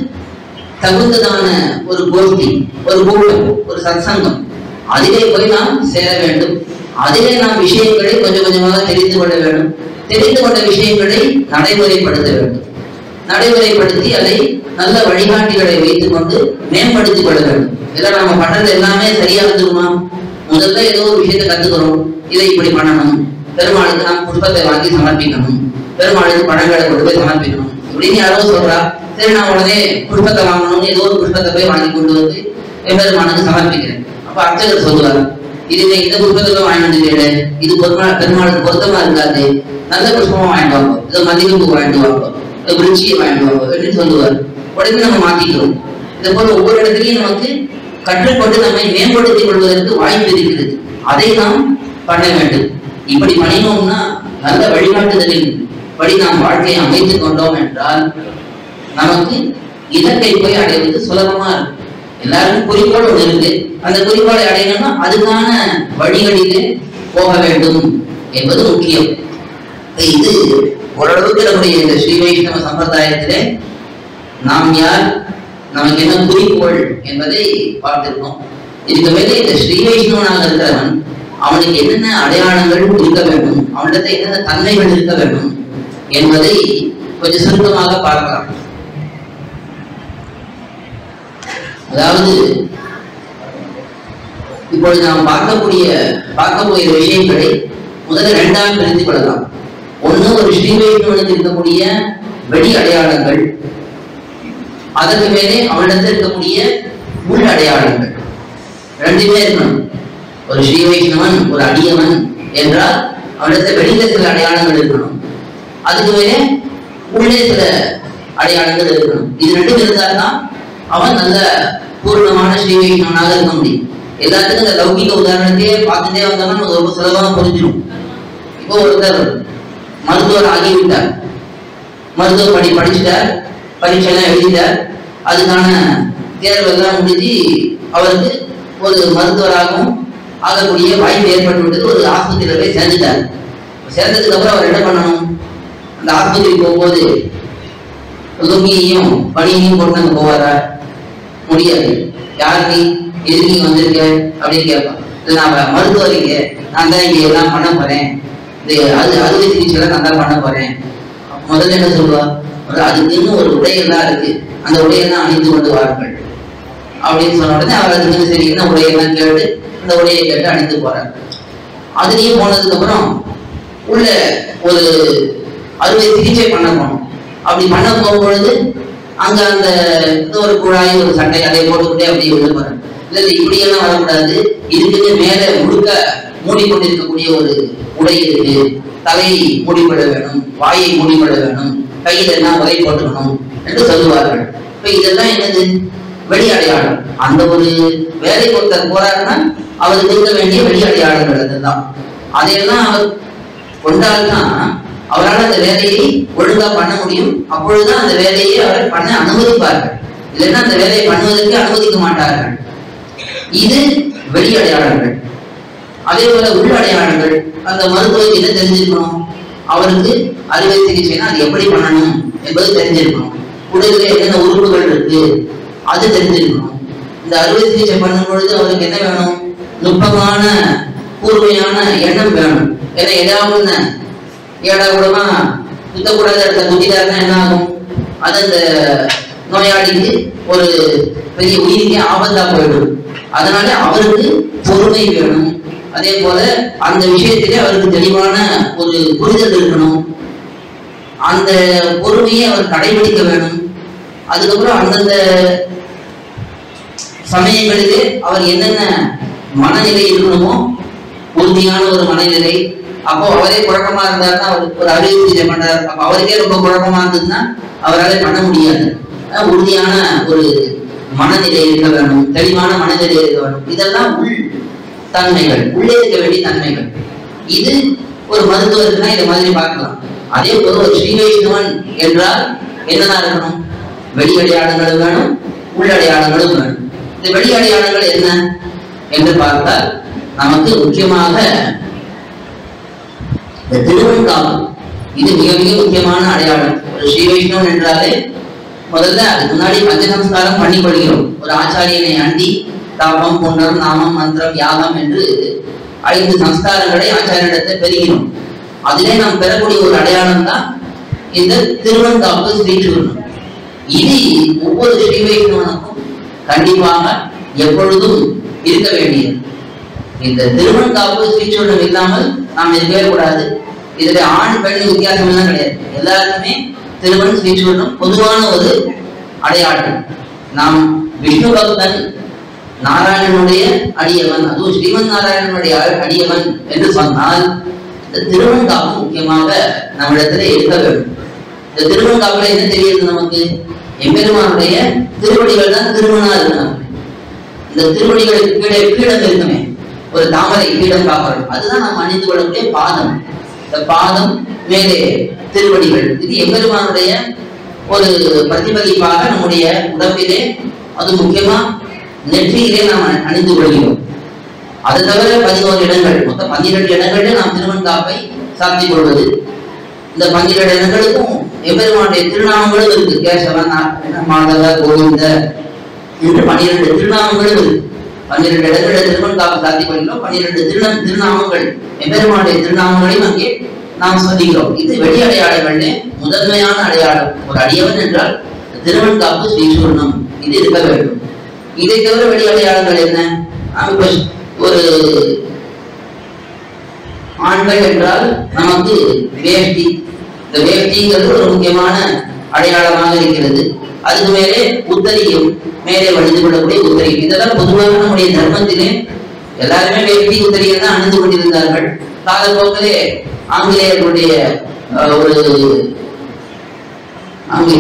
Speaker 1: தகுந்ததான ஒரு கோஷ்டி, ஒரு கூட்டம், ஒரு சத்சங்கம், அதிலே போய் நாம் சேர வேண்டும். அதிலே நாம் விஷயங்களை கொஞ்சம் கொஞ்சமாக தெரிந்து கொள்ள வேண்டும். தெரிந்து கொண்ட விஷயங்களை நடைமுறைப்படுத்த வேண்டும். நடைமுறைப்படுத்தி அதை நல்ல வழிகாட்டிகளை வைத்துக் கொண்டு மேம்படுத்திக் கொள்ள வேண்டும். இதெல்லாம் நம்ம பண்றது எல்லாமே சரியா இருந்துருமா? முதல்ல ஏதோ ஒரு விஷயத்தை கத்துக்கிறோம், இதை இப்படி பண்ணணும், பெருமாளுக்கு நாம் புஷ்பத்தை வாங்கி சமர்ப்பிக்கணும், பெருமாளுக்கு பழங்களை கொண்டு போய் சமர்ப்பிக்கணும் இப்படின்னு யாரோ சொல்றா. சரி, நான் உடனே புஷ்பத்தை வாங்கணும்னு ஏதோ ஒரு புஷ்பத்தை போய் வாங்கி கொண்டு வந்து பெருமாளுக்கு சமர்ப்பிக்கிறேன். அப்ப அர்ச்சகர் சொல்லுவார், இதுல இந்த புஷ்பத்தை வாங்கிட்டு இது பெருமாளுக்கு பொருத்தமா இருக்காது, நல்ல புஷ்பமா வாங்கிட்டு வாங்க, இதை மதிப்பு வாங்கிட்டு வாங்க, விருட்சியை வாங்கிட்டு வாங்க அப்படின்னு சொல்லுவார். உடனே நம்ம மாத்திக்கிறோம். இதே போல ஒவ்வொரு இடத்துலையும் நமக்கு கற்றுக்கொண்டு நம்மை மேம்படுத்திக் கொள்வதற்கு வாய்ப்பு இருக்கிறது. அதை நாம் பண்ண வேண்டும். இப்படி பண்ணினோம்னா நல்ல வழிகாட்டுதலின் படி நாம் வாழ்க்கையை அமைத்துக் கொண்டோம் என்றால் நமக்கு இலக்கை போய் அடைவது சுலபமா இருக்கும். எல்லாருக்கும் குறிக்கோள் ஒன்று இருக்கு. அந்த குறிக்கோளை அடையணும்னா அதுக்கான வழிகளிலே போக வேண்டும் என்பது முக்கியம். இது ஓரளவுக்கு நம்முடைய இந்த ஸ்ரீ வைஷ்ணவ சம்பிரதாயத்திலே நாம் யார், நமக்கு என்ன குறிக்கோள் என்பதை பார்த்திருக்கோம். இதுக்கு மேலே இந்த ஸ்ரீ வைஷ்ணவனாக இருக்கிறவன் அவனுக்கு என்னென்ன அடையாளங்கள் இருக்க வேண்டும், அவனிடத்தை என்னென்ன தன்மைகள் இருக்க வேண்டும் என்பதை கொஞ்சம் சுருக்கமாக பார்க்கலாம். அதாவது இப்பொழுது நாம் பார்க்க போகிற விஷயங்களை முதல்ல இரண்டாக பிரித்துக் கொள்ளலாம். ஒண்ணு, ஒரு ஸ்ரீ வைஷ்ணவனுக்கு இருக்கக்கூடிய வெளி அடையாளங்கள், அதற்கு மேலே அவனிடத்தில் இருக்கக்கூடிய உள் அடையாளங்கள், ரெண்டுமே இருக்கணும். ஒரு ஸ்ரீ வைஷ்ணவன், ஒரு அடியவன் என்றால் அவனிடத்தில் வெளியில சில அடையாளங்கள் இருக்கணும், அதுக்கு மேலே உள்ளே சில அடையாளங்கள் இருக்கணும். இது ரெண்டும் இருந்தால்தான் அவன் நல்ல பூர்ணமான ஸ்ரீ வைஷ்ணவனாக இருக்க முடியும். எல்லாத்துக்கும் இந்த லௌகிக உதாரணத்தையே பார்த்துட்டே வந்தோம்னா ரொம்ப சுலபமா புரிஞ்சிடும். இப்போ ஒருத்தர் மருத்துவர் ஆகிவிட்டார், மருத்துவ படிச்சுட்டார், பரீட்சைலாம் எழுதிட்டார், அதுக்கான தேர்வெல்லாம் முடிஞ்சு அவருக்கு ஒரு மருத்துவராகவும் ஆகக்கூடிய வாய்ப்பு ஏற்பட்டு விட்டது. ஒரு ஆஸ்பத்திரியில போய் சேர்ந்துட்டார். சேர்ந்ததுக்கு அப்புறம் அவர் என்ன பண்ணணும்? அந்த ஆஸ்பத்திரி போகும்போது லுங்கியையும் பணியையும் போட்டு அங்க போவாரா? முடியாது. யார் நீ, எதுக்கு நீங்க வந்திருக்க அப்படின்னு கேட்பான். நான் மருத்துவரிங்க, நான் தான் இங்க எல்லாம் பண்ண போறேன், இந்த அறுவை சிகிச்சை நான் தான் பண்ண போறேன். முதல்ல என்ன சொல்லுவா? அதுக்குன்னு ஒரு உடையெல்லாம் இருக்கு, அந்த உடையெல்லாம் அணிந்து கொண்டு வாருங்கள் அப்படின்னு சொன்ன உடனே அவர் அதுக்குன்னு சரி என்ன உடையெல்லாம் கேட்டு அந்த உடையை கேட்டு அணிந்து போறார். அதுலயும் போனதுக்கு அப்புறம் உள்ள ஒரு அறுவை சிகிச்சை பண்ண போனோம். அப்படி பண்ண போகும்பொழுது அங்க அந்த ஒரு குழாய் ஒரு சட்டை அதை போட்டுக்கிட்டே அப்படியே உள்ள போறேன். இல்ல இப்படியெல்லாம் வரக்கூடாது, இதுக்கு மேல முழுக்க மூடிக்கொண்டிருக்கக்கூடிய ஒரு உடை இருக்கு, தலையை மூடிக்கொள்ள வேணும், வாயை மூடிக்கொள்ள வேணும், கையில எல்லாம் உதை போட்டுக்கணும் என்று சொல்லுவார்கள். இப்ப இதெல்லாம் என்னது? வெளி அடையாளம். அந்த ஒரு வேலைக்கு ஒருத்தர் போறாருன்னா அவருக்கு இருக்க வேண்டிய வெளி அடையாளங்கள் அதுதான். அதையெல்லாம் அவர் கொண்டால்தான் அவரால் அந்த வேலையை ஒழுங்கா பண்ண முடியும். அப்பொழுதுதான் அந்த வேலையை அவர் பண்ண அனுமதிப்பார்கள். இல்லைன்னா அந்த வேலையை பண்ணுவதற்கு அனுமதிக்க மாட்டார்கள். இது வெளி அடையாளங்கள். அதே போல உள் அடையாளங்கள். அந்த மருத்துவருக்கு என்ன தெரிஞ்சிருக்கணும்? அவருக்கு அறுவை சிகிச்சைனா அது எப்படி பண்ணணும் என்பது தெரிஞ்சிருக்கணும். உடலில் என்னென்ன உறுப்புகள் இருக்கு அது தெரிஞ்சிருக்கணும். இந்த அறுவை சிகிச்சை பண்ணும் பொழுது அவருக்கு என்ன வேணும்? நுட்பமான கூர்மையான எண்ணம் வேணும். ஏன்னா ஏதாவது ஏடா கூடமா குத்தக்கூடாத இடத்துல குத்திட்டாருன்னா என்ன ஆகும்? அது அந்த நோயாளிக்கு ஒரு பெரிய உயிரிக்கு ஆபத்தா போயிடும். அதனால அவருக்கு பொறுமை வேணும். அதே போல அந்த விஷயத்திலே அவருக்கு தெளிவான ஒரு புரிதல் இருக்கணும். அந்த பொறுமையை அவர் கடைபிடிக்க வேணும். அதுக்கப்புறம் அந்தந்த சமயங்களிலே அவர் என்னென்ன மனநிலை இருக்கணுமோ, உறுதியான ஒரு மனநிலை. அப்போ அவரே குழப்பமா இருந்தாருன்னா அவர் ஒரு அறுவை சிகிச்சை பண்றாரு, அப்ப அவருக்கே ரொம்ப குழப்பமா இருந்ததுன்னா அவரால் பண்ண முடியாது. உறுதியான ஒரு மனநிலை இருக்க வேணும், தெளிவான மனநிலை இருக்க வேணும். இதெல்லாம் உள் தன்மைகள், உள்ளே இருக்க வேண்டிய தன்மைகள். இது ஒரு மருத்துவருக்குன்னா இதை மாதிரி பார்க்கலாம். அதே போல ஒரு ஸ்ரீ வைஷ்ணவன் என்றால் என்னதான் இருக்கணும்? வெளி அடையாளங்களும் வேணும், உள் அடையாளங்களும் வேணும். இந்த வெளி அடையாளங்கள் என்ன என்று பார்த்தால் நமக்கு முக்கியமாக இந்த திருவெண்காப்பு இது மிக மிக முக்கியமான அடையாளம். ஒரு ஸ்ரீ வைஷ்ணவன் என்றாலே முதல்ல அதுக்கு முன்னாடி பஞ்சசம்ஸ்காரம் பண்ணி கொள்கிறோம். ஒரு ஆச்சாரியனை அண்டி தாபம், புண்டம், நாமம், மந்திரம், யாகம் என்று 5 சம்ஸ்காரங்களை ஆச்சாரியனிடத்தை பெறுகிறோம். அதிலே நாம் பெறக்கூடிய ஒரு அடையாளம் தான் இந்த திருவெண்காப்பு ஸ்ரீசூர்ணம். இது ஒவ்வொரு ஸ்ரீ வைஷ்ணவனுக்கும் கண்டிப்பாக எப்பொழுதும் இருக்க வேண்டியது. இந்த திருவெண்காப்பு ஸ்ரீசூர்ணம் இல்லாமல் நாம் இருக்கவே கூடாது. இதுல ஆண் பெண் வித்தியாசம் எல்லாம் கிடையாது. எல்லாருக்குமே திருவன் ஸ்ரீசூர்ணம் பொதுவான ஒரு அடையாளம். நாம் விஷ்ணு பக்தன், நாராயணனுடைய அடியவன், அதுவும் ஸ்ரீமன் நாராயணனுடைய அடியவன் என்று சொன்னால் இந்த திருவெண்காப்பு முக்கியமாக நம்மிடத்துல இருக்க வேண்டும். இந்த திருவெண்காப்புல என்ன தெரியுது நமக்கு? எம்பெருமானுடைய திருவடிகள் தான் திருமணா இருக்கணும். இந்த திருவடிகளுக்கு கீழே பீடம் இருக்குமே, ஒரு தாமரை பீடம் காப்பர்கள், அதுதான் நாம் அணிந்து கொள்ளக்கூடிய பாதம். இந்த பாதம் மேலே திருவடிகள், இது எம்பெருமானுடைய ஒரு பிரதிபலிப்பாக நம்முடைய உடம்பிலே, அது முக்கியமா நெற்றியிலே நாம் அணிந்து கொள்கிறோம். அதை தவிர 11 இடங்கள், மொத்தம் 12 இடங்களில் நாம் திருவெண்காப்பை சாத்திக் கொள்வது. இந்த 12 இடங்களுக்கும் எம்பெருமானுடைய திருநாமங்களும் இருக்கு. கேசவன், மாதவ, கோவிந்த என்று 12 திருநாமங்களும் இருக்கு. 12 இடங்களில் திருவெண்காப்பு சாத்திக் கொள்கிறோம். 12 திருநாமங்கள், எம்பெருமானுடைய திருநாமங்களையும் அங்கே நாம் சொல்லுகிறோம். இது வெளி அடையாளங்களே முதன்மையான அடையாளம். ஒரு அடியவன் என்றால் திருவெண்காப்பு ஸ்ரீசூர்ணம் இது இருக்க வேண்டும். இதை தவிர வெளி அடையாளங்கள் என்ன? ஒரு ஆண்கள் என்றால் நமக்கு வேஷ்டி. இந்த வேஷ்டிங்கிறது ஒரு முக்கியமான அடையாளமாக இருக்கிறது. அதுக்கு மேலே உத்தரியும், மேலே வடிந்து கொள்ளக்கூடிய உத்தரியும். இதெல்லாம் பொதுவாக நம்முடைய தர்மத்திலே எல்லாருமே வேஷ்டி உத்தரியம் தான் அணிந்து கொண்டிருந்தார்கள். காலப்போக்கிலே ஆங்கிலேயர்களுடைய ஒரு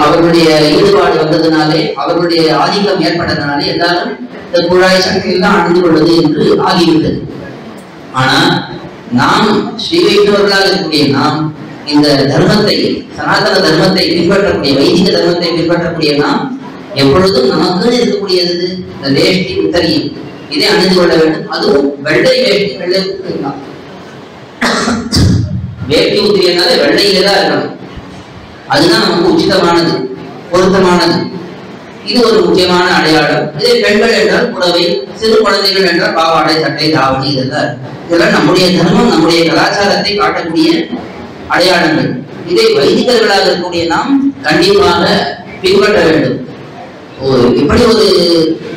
Speaker 1: அவர்களுடைய ஈடுபாடு வந்ததுனாலே, அவர்களுடைய ஆதிக்கம் ஏற்பட்டதுனாலே எல்லாரும் இந்த குழாய் சக்தியில் தான் அணிந்து கொள்வது என்று ஆகிவிட்டது. ஆனா நாம் ஸ்ரீ வைஷ்ணவர்களாக இருக்கக்கூடிய நாம் இந்த தர்மத்தை, சனாதன தர்மத்தை பின்பற்றக்கூடிய, வைதிக தர்மத்தை பின்பற்றக்கூடிய நாம் எப்பொழுதும் நமக்கு இருக்கக்கூடியது இந்த வேஷ்டி உத்தரியம், இதை அணிந்து கொள்ள வேண்டும். அதுவும் வெள்ளை வேஷ்டி, வெள்ளை உத்திரியம். வேஷ்டி உத்திரியனாலே வெள்ளையிலே தான் இருக்கணும். அதுதான் நமக்கு உச்சிதமானது, பொருத்தமானது. இது ஒரு முக்கியமான அடையாளம். இதே பெண்கள் என்றால் புடவை, சிறு குழந்தைகள் என்றால் பாவாடை, சட்டை, தாவணி, இதெல்லாம் நம்முடைய தர்மம், நம்முடைய கலாச்சாரத்தை காட்டக்கூடிய அடையாளங்கள். இதை வைதிகர்களாக இருக்கக்கூடிய நாம் கண்டிப்பாக பின்பற்ற வேண்டும். இப்படி ஒரு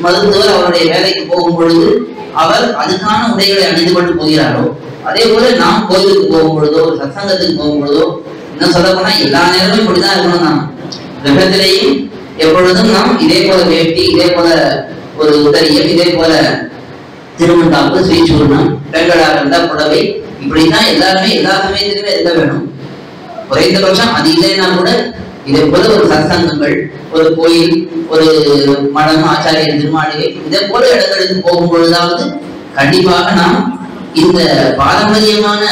Speaker 1: மருத்துவர் அவருடைய வேலைக்கு போகும் பொழுது அவர் அதுக்கான உடைகளை அணிந்து கொண்டு போகிறாரோ, அதே போல நாம் கோயிலுக்கு போகும் பொழுதோ, ஒரு சத்சங்கத்துக்கு போகும் பொழுதோ, இன்னும் சொல்ல போனா எல்லா நேரமும் இப்படிதான் இருக்கணும். நாம் கிரகத்திலேயும் எப்பொழுதும் நாம் இதே போல வேட்டி, இதே போல ஒரு உதரியம், இதே போல திருமண்டாப்பு, ஸ்ரீசூர்ணம், பெண்களாக இருந்தால் புடவை, இப்படிதான் எல்லாருமே எல்லா சமயத்திலுமே இருக்க வேணும். குறைந்தபட்சம் அது இல்லைன்னா கூட இதே போல ஒரு சத்சங்கங்கள், ஒரு கோயில், ஒரு மடம், ஆச்சாரியர் திருமாளிகை, இதே போல இடங்களுக்கு போகும் பொழுதாவது கண்டிப்பாக நாம் இந்த பாரம்பரியமான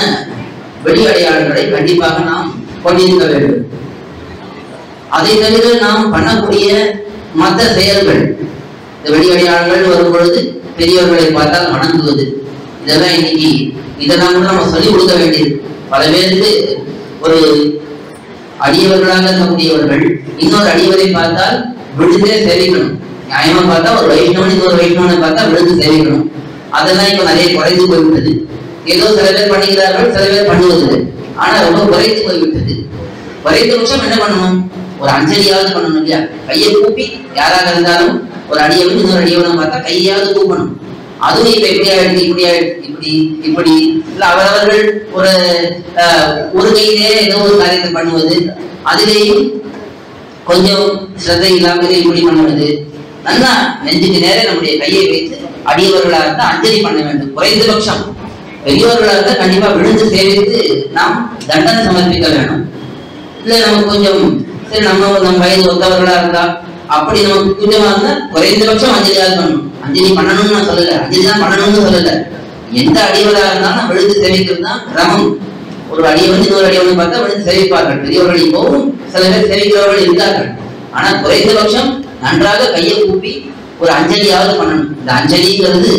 Speaker 1: வெளி அடையாளங்களை கண்டிப்பாக நாம் கொண்டிருக்க வேண்டும். அதை தவிர நாம் பண்ணக்கூடிய மற்ற செயல்கள், இந்த வெளி அடையாளங்கள் வரும் பொழுது பெரியவர்களை பார்த்தால் வணங்குவது, இதெல்லாம் இன்னைக்கு இதெல்லாம் கூட நம்ம சொல்லிக் கொடுக்க வேண்டியது. பல பேருக்கு ஒரு அடியவர்களாக இருக்கக்கூடியவர்கள் இன்னொரு அடியவரை பார்த்தால் விழுந்தே சேவிக்கணும். நியாயமா பார்த்தா ஒரு வைஷ்ணவன் இன்னொரு வைஷ்ணவனை பார்த்தா விழுந்து சேவிக்கணும். அதெல்லாம் இப்ப நிறைய குறைந்து போய்விட்டது. ஏதோ சில பேர் பண்ணுகிறார்கள், சில பேர் பண்ணுவதில்லை. ஆனா ரொம்ப குறைந்து போய்விட்டது. குறைந்தபட்சம் என்ன பண்ணணும்? ஒரு அஞ்சலியாவது பண்ணணும் இல்லையா? கையை கூப்பி யாராக இருந்தாலும் ஒரு அடியவன் இன்னொரு அடியவனை பார்த்தா கையாவது கூப்பணும். அதுவும் இப்ப எப்படி ஆயிடுச்சு, இப்படி ஆயிடுச்சு, இப்படி இப்படி இல்ல அவரவர்கள் ஒரு கையிலே ஏதோ ஒரு காரியத்தை பண்ணுவது, அதிலேயும் கொஞ்சம் ஸ்ரத்தை இல்லாமல் இப்படி பண்ணுவது. நல்லா நெஞ்சுக்கு நேரே நம்முடைய கையை வைத்து அடியவர்களாக இருந்தா அஞ்சலி பண்ண வேண்டும். குறைந்தபட்சம் பெரியவர்களாக இருந்தா கண்டிப்பா விழுந்து சேவித்து நாம் தண்டனை சமர்ப்பிக்க வேணும். இல்ல நமக்கு கொஞ்சம் சரி நம்ம வயது ஒத்தவர்களா இருந்தா அப்படி நமக்கு கொஞ்சமா இருந்தா குறைந்தபட்சம் அஞ்சலியாவது பண்ணணும். அஞ்சலி பண்ணணும்னு நான் சொல்லல, அஞ்சலி தான் பண்ணணும்னு சொல்லல. எந்த அடியவராக இருந்தாலும் விழுந்து சேவிக்கிறது தான் கிரமம். ஒரு அடியவன் இன்னொரு அடியவனை பார்த்தா விழுந்து சேவிப்பார்கள். பெரியவர்கள் இப்போவும் சில பேர் சேவிக்கிறவர்கள் இருக்கார்கள். ஆனா குறைந்தபட்சம் நன்றாக கையை கூப்பி ஒரு அஞ்சலியாவது பண்ணணும். இந்த அஞ்சலிங்கிறது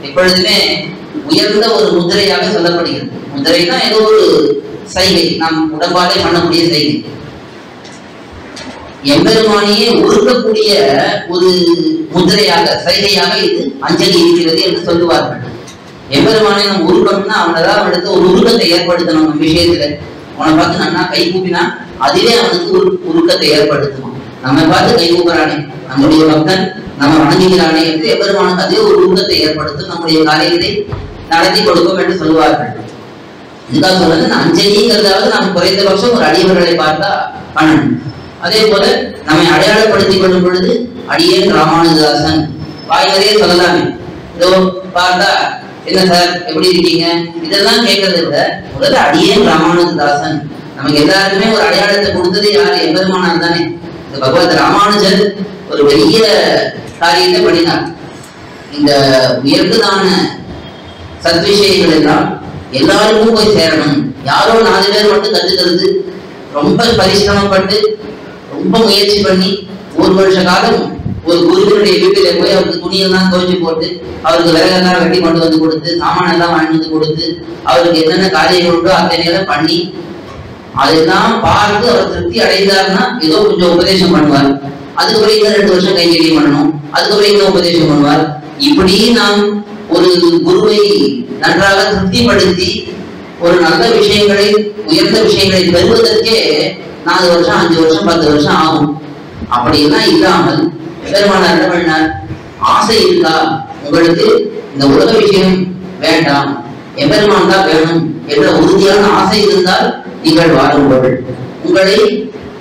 Speaker 1: எப்பொழுதுமே உயர்ந்த ஒரு முத்திரையாக சொல்லப்படுகிறது. முத்திரைனா ஏதோ ஒரு சைகை, நாம் உடம்பாலே பண்ணக்கூடிய சைகை. எம்பெருமானியே உருக்கக்கூடிய ஒரு முத்திரையாக, சைகையாக இது அஞ்சலி இருக்கிறது என்று சொல்லுவார்கள். எம்பெருமானை நம்ம உருக்கணும்னா அவனதான் எடுத்து ஒரு உருக்கத்தை ஏற்படுத்தணும். நம்ம விஷயத்துல அவனை பார்த்து நன்னா கை கூப்பினா அதுவே அவனுக்கு உருக்கத்தை ஏற்படுத்தணும். நம்ம பார்த்து கை கூப்பிறானே, நம்முடைய பக்தன் நம்ம வணங்குகிறானே என்று எம்பெருமானுக்கு அதே ஒரு உருக்கத்தை ஏற்படுத்தும். நம்முடைய காரியத்தை நடத்தி கொடுக்கும் என்று சொல்லுவார்கள். இதுக்காக சொல்றது அஞ்சலிங்கிறதாவது நாம் குறைந்தபட்சம் ஒரு அடியவர்களை பார்த்தா பண்ணணும். அதே போல நம்மை அடையாளப்படுத்திக் கொள்ளும் பொழுது அடியேன் ராமானுஜதாசன் வாய்வரையே சொல்லலாமே. இதோ பார்த்தா என்ன சார் எப்படி இருக்கீங்க இதெல்லாம் கேட்கறதை விட முதல்ல அடியேன் ராமானுஜதாசன். நமக்கு எல்லாருக்குமே ஒரு அடையாளத்தை கொடுத்தது யார்? எம்பெருமானார் தானே. இந்த பகவத் ராமானுஜர் ஒரு பெரிய காரியத்தை பண்ணினார். இந்த உயர்ந்ததான சத்விஷயங்கள் எல்லாம் எல்லாருக்கும் போய் சேரணும். யாரோ 4 பேர் மட்டும் கத்துக்கிறது, ரொம்ப பரிசிரமப்பட்டு ரொம்ப முயற்சி பண்ணி 1 வருஷ காலம் ஒரு குருவினுடைய வீட்டில போய் அவருக்கு துணியெல்லாம் துவைச்சு போட்டு, அவருக்கு விறகெல்லாம் வெட்டி கொண்டு வந்து கொடுத்து, சாமானெல்லாம் வாங்கி வந்து கொடுத்து, அவருக்கு என்னென்ன காரியங்கள் உண்டோ அத்தனை நேரம் பண்ணி அதெல்லாம் பார்த்து அவர் திருப்தி அடைந்தார்னா ஏதோ கொஞ்சம் உபதேசம் பண்ணுவார். அதுக்கப்புறம் இன்னும் 2 வருஷம் கைங்கரியை பண்ணணும், அதுக்கப்புறம் இன்னும் உபதேசம் பண்ணுவார். இப்படி நாம் ஒரு குருவை நன்றாக திருப்திப்படுத்தி ஒரு நல்ல விஷயங்களை, உயர்ந்த விஷயங்களை பெறுவதற்கே 4 வருஷம் 5 வருஷம் 10 வருஷம் ஆகும். அப்படியெல்லாம் இல்லாமல் பெருமானார் என்ன பண்ணார்? ஆசை இருக்கா உங்களுக்கு? இந்த உலக விஷயம் வேண்டாம், எம்பெருமான் தான் வேணும் என்ற உறுதியான ஆசை இருந்தால் நீங்கள் வாருங்கள். உங்களை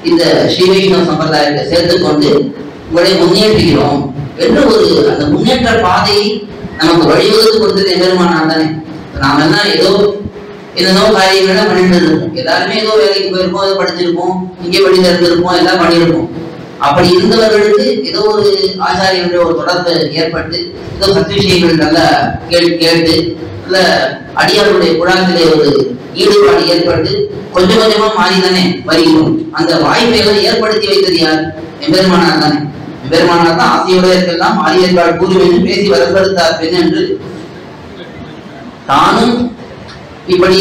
Speaker 1: இந்த ஸ்ரீ வைஷ்ணவ சம்பிரதாயத்தை சேர்த்துக் கொண்டு உங்களை முன்னேற்றுகிறோம் என்று ஒரு அந்த முன்னேற்ற பாதையை நமக்கு வழிவகுத்து கொடுத்தது எம்பெருமானார் தானே. நாமெல்லாம் ஏதோ என்னென்னோ காரியங்கள்லாம் பண்ணிட்டு இருக்கும். எல்லாருமே ஏதோ வேலைக்கு போயிருப்போம், ஏதோ படிச்சிருப்போம், இங்கே வெளியில இருந்திருப்போம், எல்லாம் பண்ணியிருப்போம். அப்படி இருந்தவர்களுக்கு ஏதோ ஒரு ஆச்சாரியனுடைய ஒரு தொடர்பு ஏற்பட்டு ஏதோ சத்து விஷயங்கள் நல்லா கேட்டு நல்ல அடியாருடைய குழாத்திலே ஒரு ஈடுபாடு ஏற்பட்டு கொஞ்சம் கொஞ்சமா மாறிதானே வருகிறோம். அந்த வாய்ப்பை எல்லாம் ஏற்படுத்தி வைத்தது யார்? எம்பெருமானார் தானே. எம்பெருமானார் தான் ஆசையோட இருக்கலாம் மாறி ஏற்பாடு கூறி என்று பேசி வரப்படுத்தார் பெண் என்று தானும் இப்படி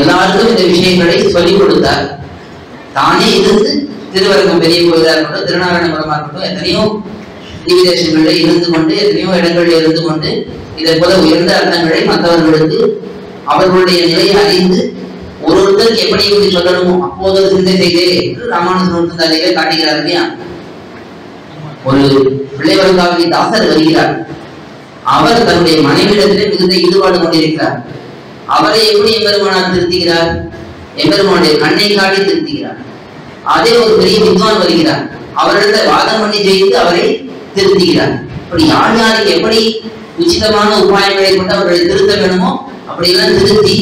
Speaker 1: எல்லாருக்கும் இந்த விஷயங்களை சொல்லிக் கொடுத்தார். தானே இருந்து திருவரங்கம் பெரிய கோயிலா இருக்கட்டும், திருநாராயணபுரமா இருக்கட்டும், எத்தனையோ திவ்யதேசங்கள்ல இருந்து கொண்டு எத்தனையோ இடங்கள்ல இருந்து கொண்டு இதை போல உயர்ந்த அர்த்தங்களை மற்றவர்களுக்கு அவர்களுடைய நிலையை அறிந்து ஒருத்தருக்கு எப்படி இப்படி சொல்லணுமோ அப்போது சிந்தை செய்தே என்று ராமானுஜன் தலையிலே காட்டுகிறார் இல்லையா. ஒரு பிள்ளைவரங்காவலி தாசர் வருகிறார். அவர் தன்னுடைய மனைவிடத்திலே மிகுந்த ஈடுபாடு கொண்டிருக்கிறார். அவரை எப்படி எம்பெருமானார் திருத்துகிறார்? எம்பெருமானுடைய கண்ணை காட்டி திருத்துகிறார். அதே ஒரு பெரிய வித்வான் வருகிறார். அவரிடத்தை வாதம் பண்ணி ஜெயித்து அவரை திருத்துகிறார். இப்படி யார் யாருக்கு எப்படி உச்சிதமான உபாயங்களை கொண்டு அவர்களை திருத்த வேணுமோ அப்படியெல்லாம் திருத்தி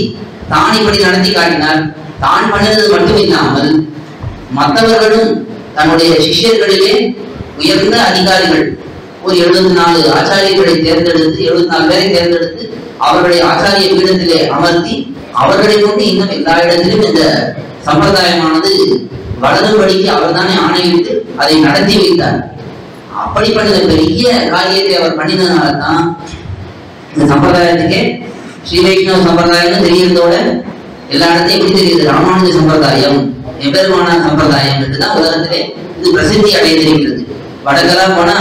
Speaker 1: தான் இப்படி நடத்தி காட்டினார். தான் பண்ணினது மட்டும் இல்லாமல் மற்றவர்களும் தன்னுடைய சிஷ்யர்களிலே உயர்ந்த அதிகாரிகள் ஒரு 74 ஆச்சாரியர்களை தேர்ந்தெடுத்து 74 பேரை தேர்ந்தெடுத்து அவர்களை ஆச்சாரிய பீடத்திலே அமர்த்தி அவர்களை கொண்டு இன்னும் எல்லா இடத்திலும் இந்த சம்பிரதாயமானது வளரும்படிக்கு அவர் தானே ஆணையிட்டு அதை நடத்தி வைத்தார். அப்படிப்பட்ட பெரிய காரியத்தை அவர் பண்ணினதுனால்தான் இந்த சம்பிரதாயத்துக்கே ஸ்ரீ வைஷ்ணவ சம்பிரதாயம் தெரியறதோட எல்லா இடத்தையும் எப்படி தெரியுது? ராமானுஜ சம்பிரதாயம், எம்பெருமானார் சம்பிரதாயம் என்றுதான் உலகத்திலே இது பிரசித்தி அடைந்திருக்கிறது. வடக்கெல்லாம் போனா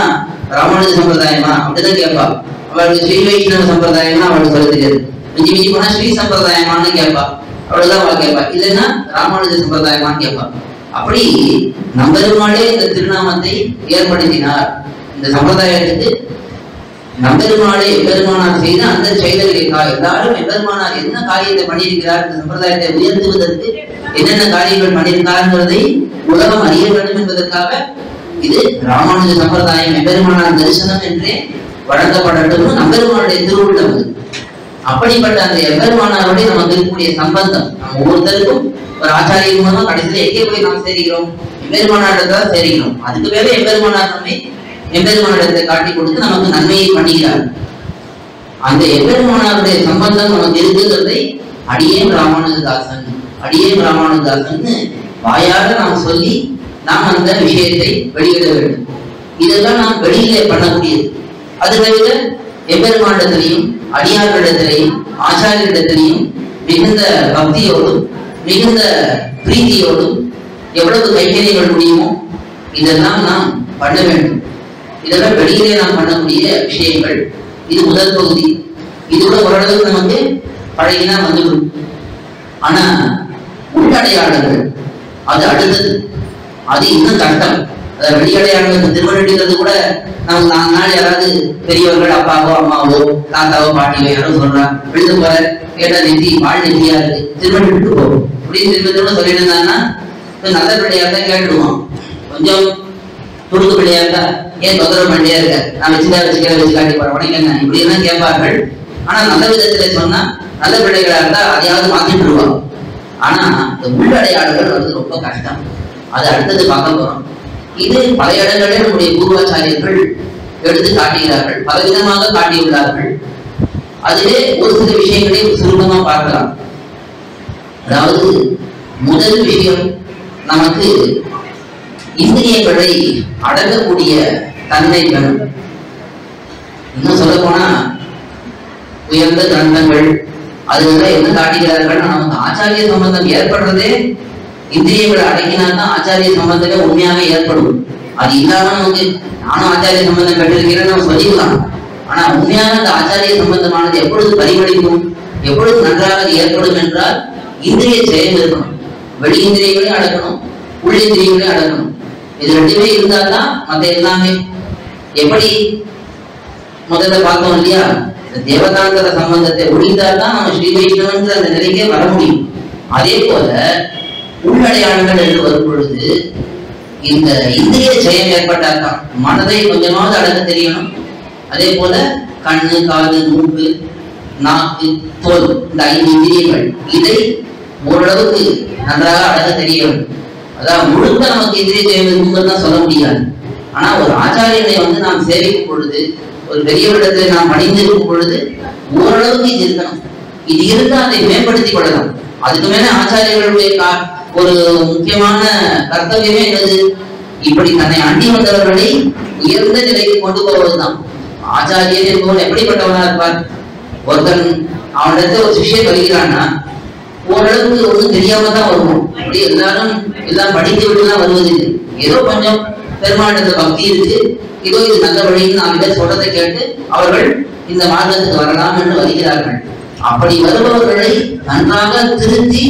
Speaker 1: ராமானுஜ சம்பிரதாயமா அப்படிதான் கேட்பா. அவளுக்கு ஸ்ரீ வைஷ்ணவ சம்பிரதாயம்னா அவளுக்கு சொல்ல தெரியாது. மிஞ்சி மிஞ்சி போனா ஸ்ரீ சம்பிரதாயமானு கேட்பா. அவ்வளவுதான் அவள் கேட்பா. இல்லைன்னா ராமானுஜ சம்பிரதாயமான்னு கேட்பா. அப்படி நம்பெருமாளே இந்த திருநாமத்தை ஏற்படுத்தினார். இந்த சம்பிரதாயத்துக்கு நம்பெருமாளே எம்பெருமானார் செய்த அந்த செயல்களுக்காக எல்லாரும் எம்பெருமானார் என்ன காரியத்தை பண்ணியிருக்கிறார், இந்த சம்பிரதாயத்தை உயர்த்துவதற்கு என்னென்ன காரியங்கள் பண்ணியிருக்காருங்கிறதை உலகம் அறிய வேண்டும் என்பதற்காக இது ராமானுஜ சம்பிரதாயம் எம்பெருமானார் தரிசனம் என்றே வழங்கப்படட்டும் நம்பெருமானுடைய திருவுள்ளம். அப்படிப்பட்ட அந்த எம்பெருமானாரோடைய நமக்கு இருக்கக்கூடிய சம்பந்தம் நம்ம ஒவ்வொருத்தருக்கும் ஒரு ஆச்சாரிய மூலமா கடைசியில எங்கே போய் நாம் சேருகிறோம்? எம்பெருமானாரிடத்தான் சேருகிறோம். அதுக்கு மேல எம்பெருமானார் நம்மை எம்பெருமானிடத்தை காட்டி கொடுத்து நமக்கு நன்மையை பண்ணுகிறார். அந்த எம்பெருமானாருடைய சம்பந்தம் நமக்கு இருக்குங்கிறதை அடியேன் ராமானுஜதாசன் வாயால நாம் சொல்லி நாம் அந்த விஷயத்தை வெளியிட வேண்டும். இதெல்லாம் நாம் வெளியிலே பண்ணக்கூடியது. அது தவிர எம்பெருமானிடத்திலையும் அடியார்களிடத்திலையும் ஆச்சாரியரிடத்திலையும் மிகுந்த பக்தியோடும் மிகுந்த பிரீதியோடும் எவ்வளவு கைங்கரியங்கள் முடியுமோ இதெல்லாம் நாம் பண்ண வேண்டும். இதெல்லாம் வெளியிலே நாம் பண்ணக்கூடிய விஷயங்கள். இது முதல் பகுதி. இது கூட ஓரளவுக்கு நமக்கு பழகினா வந்துவிடும். ஆனா உள்ளடையாளங்கள் அது அடுத்தது. அது இன்னும் கஷ்டம். வெளியடையாளர்கள் திருமணம் கூட நம்ம 4 நாள் யாராவது பெரியவர்கள் அப்பாவோ அம்மாவோ தாத்தாவோ பாட்டியோ யாரும் சொல்றா விழுந்து போற கேட்டா நெத்தி வாழ் நெத்தியா இருக்கு திருமணம் விட்டு போகும் அப்படின்னு திருமணத்தோட சொல்லிட்டு இருந்தாங்கன்னா நல்ல பிள்ளையா தான் கேட்டுடுவோம். கொஞ்சம் துடுக்கு பிள்ளையா இருந்தா ஏன் தொந்தரவு பண்ணியா இருக்க, நான் வச்சு காட்டி போறேன் உனக்கு என்ன இப்படி எல்லாம் கேட்பார்கள். ஆனா நல்ல விதத்துல சொன்னா நல்ல பிள்ளைகளா இருந்தா அதையாவது மாத்திட்டு விடுவாங்க. ஆனா இந்த உள்ளடையாளர்கள் வந்து ரொம்ப கஷ்டம். அது அடுத்தது பார்க்க போறோம். இது பல இடங்களில் நம்முடைய பூர்வாச்சாரியர்கள் எடுத்து காட்டுகிறார்கள், பலவிதமாக காட்டியுள்ளார்கள். அதிலே ஒரு சில விஷயங்களை சுருக்கமா பார்க்கலாம். அதாவது முதல் விஷயம், நமக்கு இந்திரியங்களை அடக்கக்கூடிய தன்மை வேணும். இன்னும் சொல்ல போனா உயர்ந்த கிரந்தங்கள் அதுதான் என்ன காட்டுகிறார்கள், நமக்கு ஆச்சாரிய சம்பந்தம் ஏற்படுறதே இந்திரியங்களை அடக்கினால்தான் ஆச்சாரிய சம்பந்தமே உண்மையாக ஏற்படும். அது இல்லாம நமக்கு நானும் ஆச்சாரிய சம்பந்தம் பெற்றிருக்கிறேன்னு நம்ம சொல்லிக்கலாம். ஆனா உண்மையான அந்த ஆச்சாரிய சம்பந்தமானது எப்பொழுது பரிமளிக்கும், எப்பொழுது நன்றாக ஏற்படும் என்றால் இந்திரிய செயல் இருக்கணும். வெளி இந்திரியங்களையும் அடக்கணும், உள் இந்திரியங்களையும் அடக்கணும். இது ரெண்டுமே இருந்தால்தான் மற்ற எல்லாமே. எப்படி முதல்ல பார்த்தோம் இல்லையா, தேவதாந்தர சம்பந்தத்தை ஒழித்தால்தான் நம்ம ஸ்ரீ வைஷ்ணவன்ற அந்த நிலைக்கே வர முடியும். அதே போல உள்ளடையாளங்கள் என்று வரும் பொழுது இந்த இந்திரிய ஜெயம் நாக்கு, தோல், இந்த 5 இந்திரியங்கள் இதை ஓரளவுக்கு நன்றாக அடக்க தெரிய வேண்டும். அதாவது முழுக்க நமக்கு இந்திரிய ஜெயம் தான் சொல்ல முடியாது. ஆனா ஒரு ஆச்சாரியனை நாம் சேவிக்கும் பொழுது, ஒரு பெரியவரிடத்தில் நாம் பணிந்திருக்கும் பொழுது ஓரளவுக்கு இது இருக்கணும். இது இருந்தா அதை மேம்படுத்திக் கொள்ளலாம். அதுக்கு மேல ஆச்சாரியர்களுடைய ஒரு முக்கியமான கர்த்தவியமே என்னது? இப்படி தன்னை அண்டி வந்தவர்களை உயர்ந்த நிலைக்கு கொண்டு போவதுதான். ஆச்சாரியன் என்பவன் எப்படிப்பட்டவனா இருப்பார்? ஒருத்தன் அவனிடத்துல ஒரு சிஷ்யன் வருகிறான்னா ஓரளவுக்கு ஒன்றும் தெரியாம தான் வருவோம். அப்படி எல்லாரும் எல்லாம் படித்து விட்டுலாம் வருவதில்லை. ஏதோ கொஞ்சம் பெருமாண்டத்துல பக்தி இருக்கு, ஏதோ இது நல்ல வழின்னு 4 பேர் சொல்றதை கேட்டு அவர்கள் இந்த மார்க்கத்துக்கு வரலாம் என்று வருகிறார்கள். அப்படி வருபவர்களை நன்றாக திருத்தி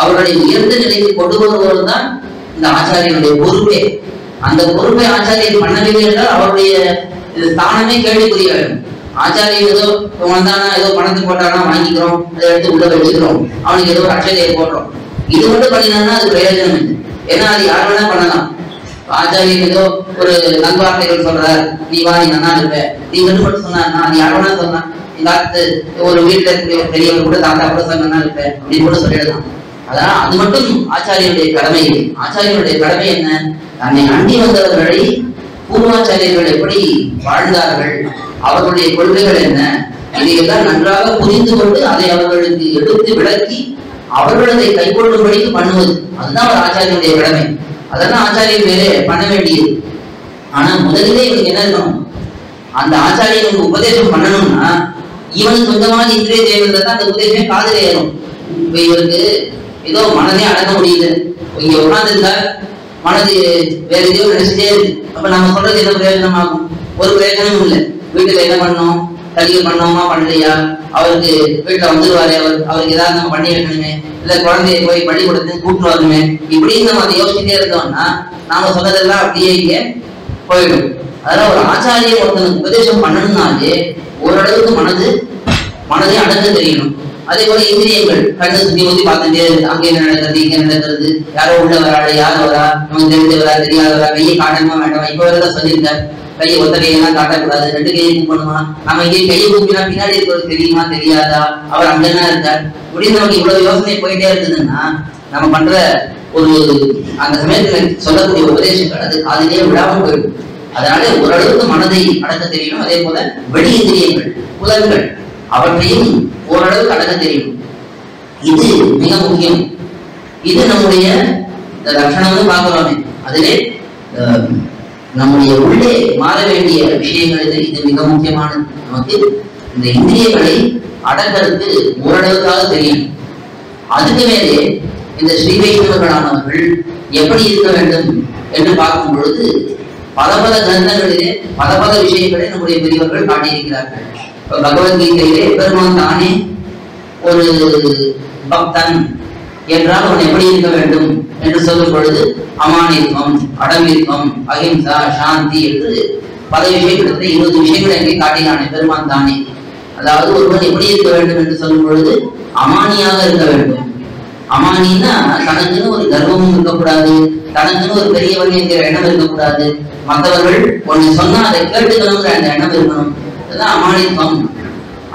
Speaker 1: அவர்களை உயர்ந்த நிலைக்கு கொண்டு வருவது தான் இந்த ஆச்சாரியனுடைய பொறுப்பே. அந்த பொறுப்பை ஆச்சாரியன் பண்ணவில்லை என்றால் அவருடைய ஸ்தானமே கேள்விக்குரிய வேண்டும். ஆச்சாரியன் ஏதோ வந்தானா, ஏதோ பணத்தை போட்டானா வாங்கிக்கிறோம், அதை எடுத்து உள்ள வச்சுக்கிறோம், அவனுக்கு ஏதோ ஒரு அட்சதையை போடுறோம். இது மட்டும் பண்ணினான்னா அது பிரயோஜனம் இல்லை. ஏன்னா அது யார் வேணா பண்ணலாம். ஆச்சாரியன் ஏதோ ஒரு நல்வார்த்தைகள் சொல்றார், நீ வா, நீ நல்லா இருப்ப, நீ மட்டும் சொன்னா அது யார் வேணா சொல்லலாம். இந்த ஒரு வீட்டுல இருக்கக்கூடிய ஒரு பெரியவர் கூட தாத்தா கூட சொன்னா இருப்ப அப்படின்னு கூட சொல்லிடலாம். அதான் அது மட்டும் ஆச்சாரியனுடைய கடமை இல்லை. ஆச்சாரியனுடைய கடமை என்ன? தன்னை அண்டி வந்தவர்களை பூர்வாச்சாரியர்கள் எப்படி வாழ்ந்தார்கள், அவர்களுடைய கொள்கைகள் என்ன, இதையெல்லாம் நன்றாக புரிந்து கொண்டு அதை அவர்களுக்கு எடுத்து விளக்கி அவர்கள் அதை கைக்கொள்ளும்படிக்கு பண்ணுவது. அதுதான் ஒரு ஆச்சாரியனுடைய கடமை. அதெல்லாம் ஆச்சாரியன் வேற பண்ண வேண்டியது. ஆனா முதலிலே இவனுக்கு என்ன இருக்கணும்? அந்த ஆச்சாரியனுக்கு உபதேசம் பண்ணணும்னா இவனுக்கு சொந்தமான இந்திரிய தேவையில தான் அந்த உபதேசம் காதல ஏறும். இப்ப இவருக்கு ஏதோ மனதே அடக்க முடியுது, இங்க உட்கார்ந்துருந்தா மனது வேற எதையோ நினைச்சிட்டே இருக்கு. அப்ப நம்ம சொல்றது என்ன பிரயோஜனமாகும்? ஒரு பிரயோஜனமும் இல்லை. வீட்டுல என்ன பண்ணோம், கல்வி பண்ணோமா பண்ணலையா, அவருக்கு வீட்டுல வந்துருவாரு, அவருக்கு ஏதாவது நம்ம பண்ணி வைக்கணுமே, இல்ல குழந்தைய போய் பள்ளிக்கூடத்துக்கு கூப்பிட்டு வரணுமே, இப்படின்னு நம்ம அதை யோசிச்சுட்டே இருந்தோம்னா நாம சொன்னதெல்லாம் அப்படியே இங்கே போயிடும். அதனால ஒரு ஆச்சாரியன் ஒருத்தனுக்கு உபதேசம் பண்ணணும்னாலே ஓரளவுக்கு மனதை அடக்க தெரியணும். அதே போல இந்திரியங்கள் கண்ணு சுத்தி ஊத்தி பார்த்துட்டே இருக்கு, அங்க என்ன நடக்கிறது, இங்க நடக்கிறது, யாரோ உள்ள வராடு, யார் வரா, நமக்கு தெரிஞ்சவரா தெரியாதவரா, கையை காட்டணுமா வேண்டாமா, இப்ப வரைதான் சொல்லியிருக்காரு கையை ஒத்த கையெல்லாம் காட்டக்கூடாது, 2 கையை கூப்பணுமா, நம்ம இங்கே கையை கூப்பினா பின்னாடி இருக்கிறது தெரியுமா தெரியாதா, அவர் அங்கதான் இருக்கார், இப்படின்னு நமக்கு இவ்வளவு யோசனை போயிட்டே இருக்குதுன்னா நம்ம பண்ற ஒரு அந்த சமயத்துல சொல்லக்கூடிய உபதேசங்கள் அது காதிலே விடாமல் போயிடும். அதனால ஓரளவுக்கு மனதை அடக்க தெரியணும். அதே போல வெளி இந்திரியங்கள் புலன்கள் அவற்றையும் ஓரளவுக்கு அடக்க தெரியும். இது மிக முக்கியம். இது நம்முடைய லட்சணம்னு பார்க்கிறோமே, அதிலே நம்முடைய உள்ளே மாற வேண்டிய விஷயங்கள் இது மிக முக்கியமானது. நமக்கு இந்த இந்திரியங்களை அடக்கிறதுக்கு ஓரளவுக்காக தெரியும். அதுக்கு மேலே இந்த ஸ்ரீ வைஷ்ணவர்களானவர்கள் எப்படி இருக்க வேண்டும் என்று பார்க்கும் பொழுது பல கிரந்தங்களிலே பல விஷயங்களை நம்முடைய பெரியவர்கள் காட்டியிருக்கிறார்கள். பகவத்கீதையிலே பெருமான் தானே ஒரு பக்தன் என்றால் அவன் எப்படி இருக்க வேண்டும் என்று சொல்லும் பொழுது அமானித்வம், அடமித்வம், அஹிம்சா, சாந்தி என்று பல விஷயங்கள் 20 விஷயங்களை எங்கே காட்டினானே பெருமான் தானே. அதாவது ஒருவன் எப்படி இருக்க வேண்டும் என்று சொல்லும் பொழுது அமானியாக இருக்க வேண்டும். அமானின்னா தனக்குன்னு ஒரு கர்வமும் இருக்கக்கூடாது, தனக்குன்னு ஒரு பெரியவன் என்கிற எண்ணம் இருக்கக்கூடாது, மற்றவர்கள் ஒண்ணு சொன்னா அதை கேட்டுக்கணுங்கிற அந்த எண்ணம் இருக்கணும். அதுதான் அமானித்வம்,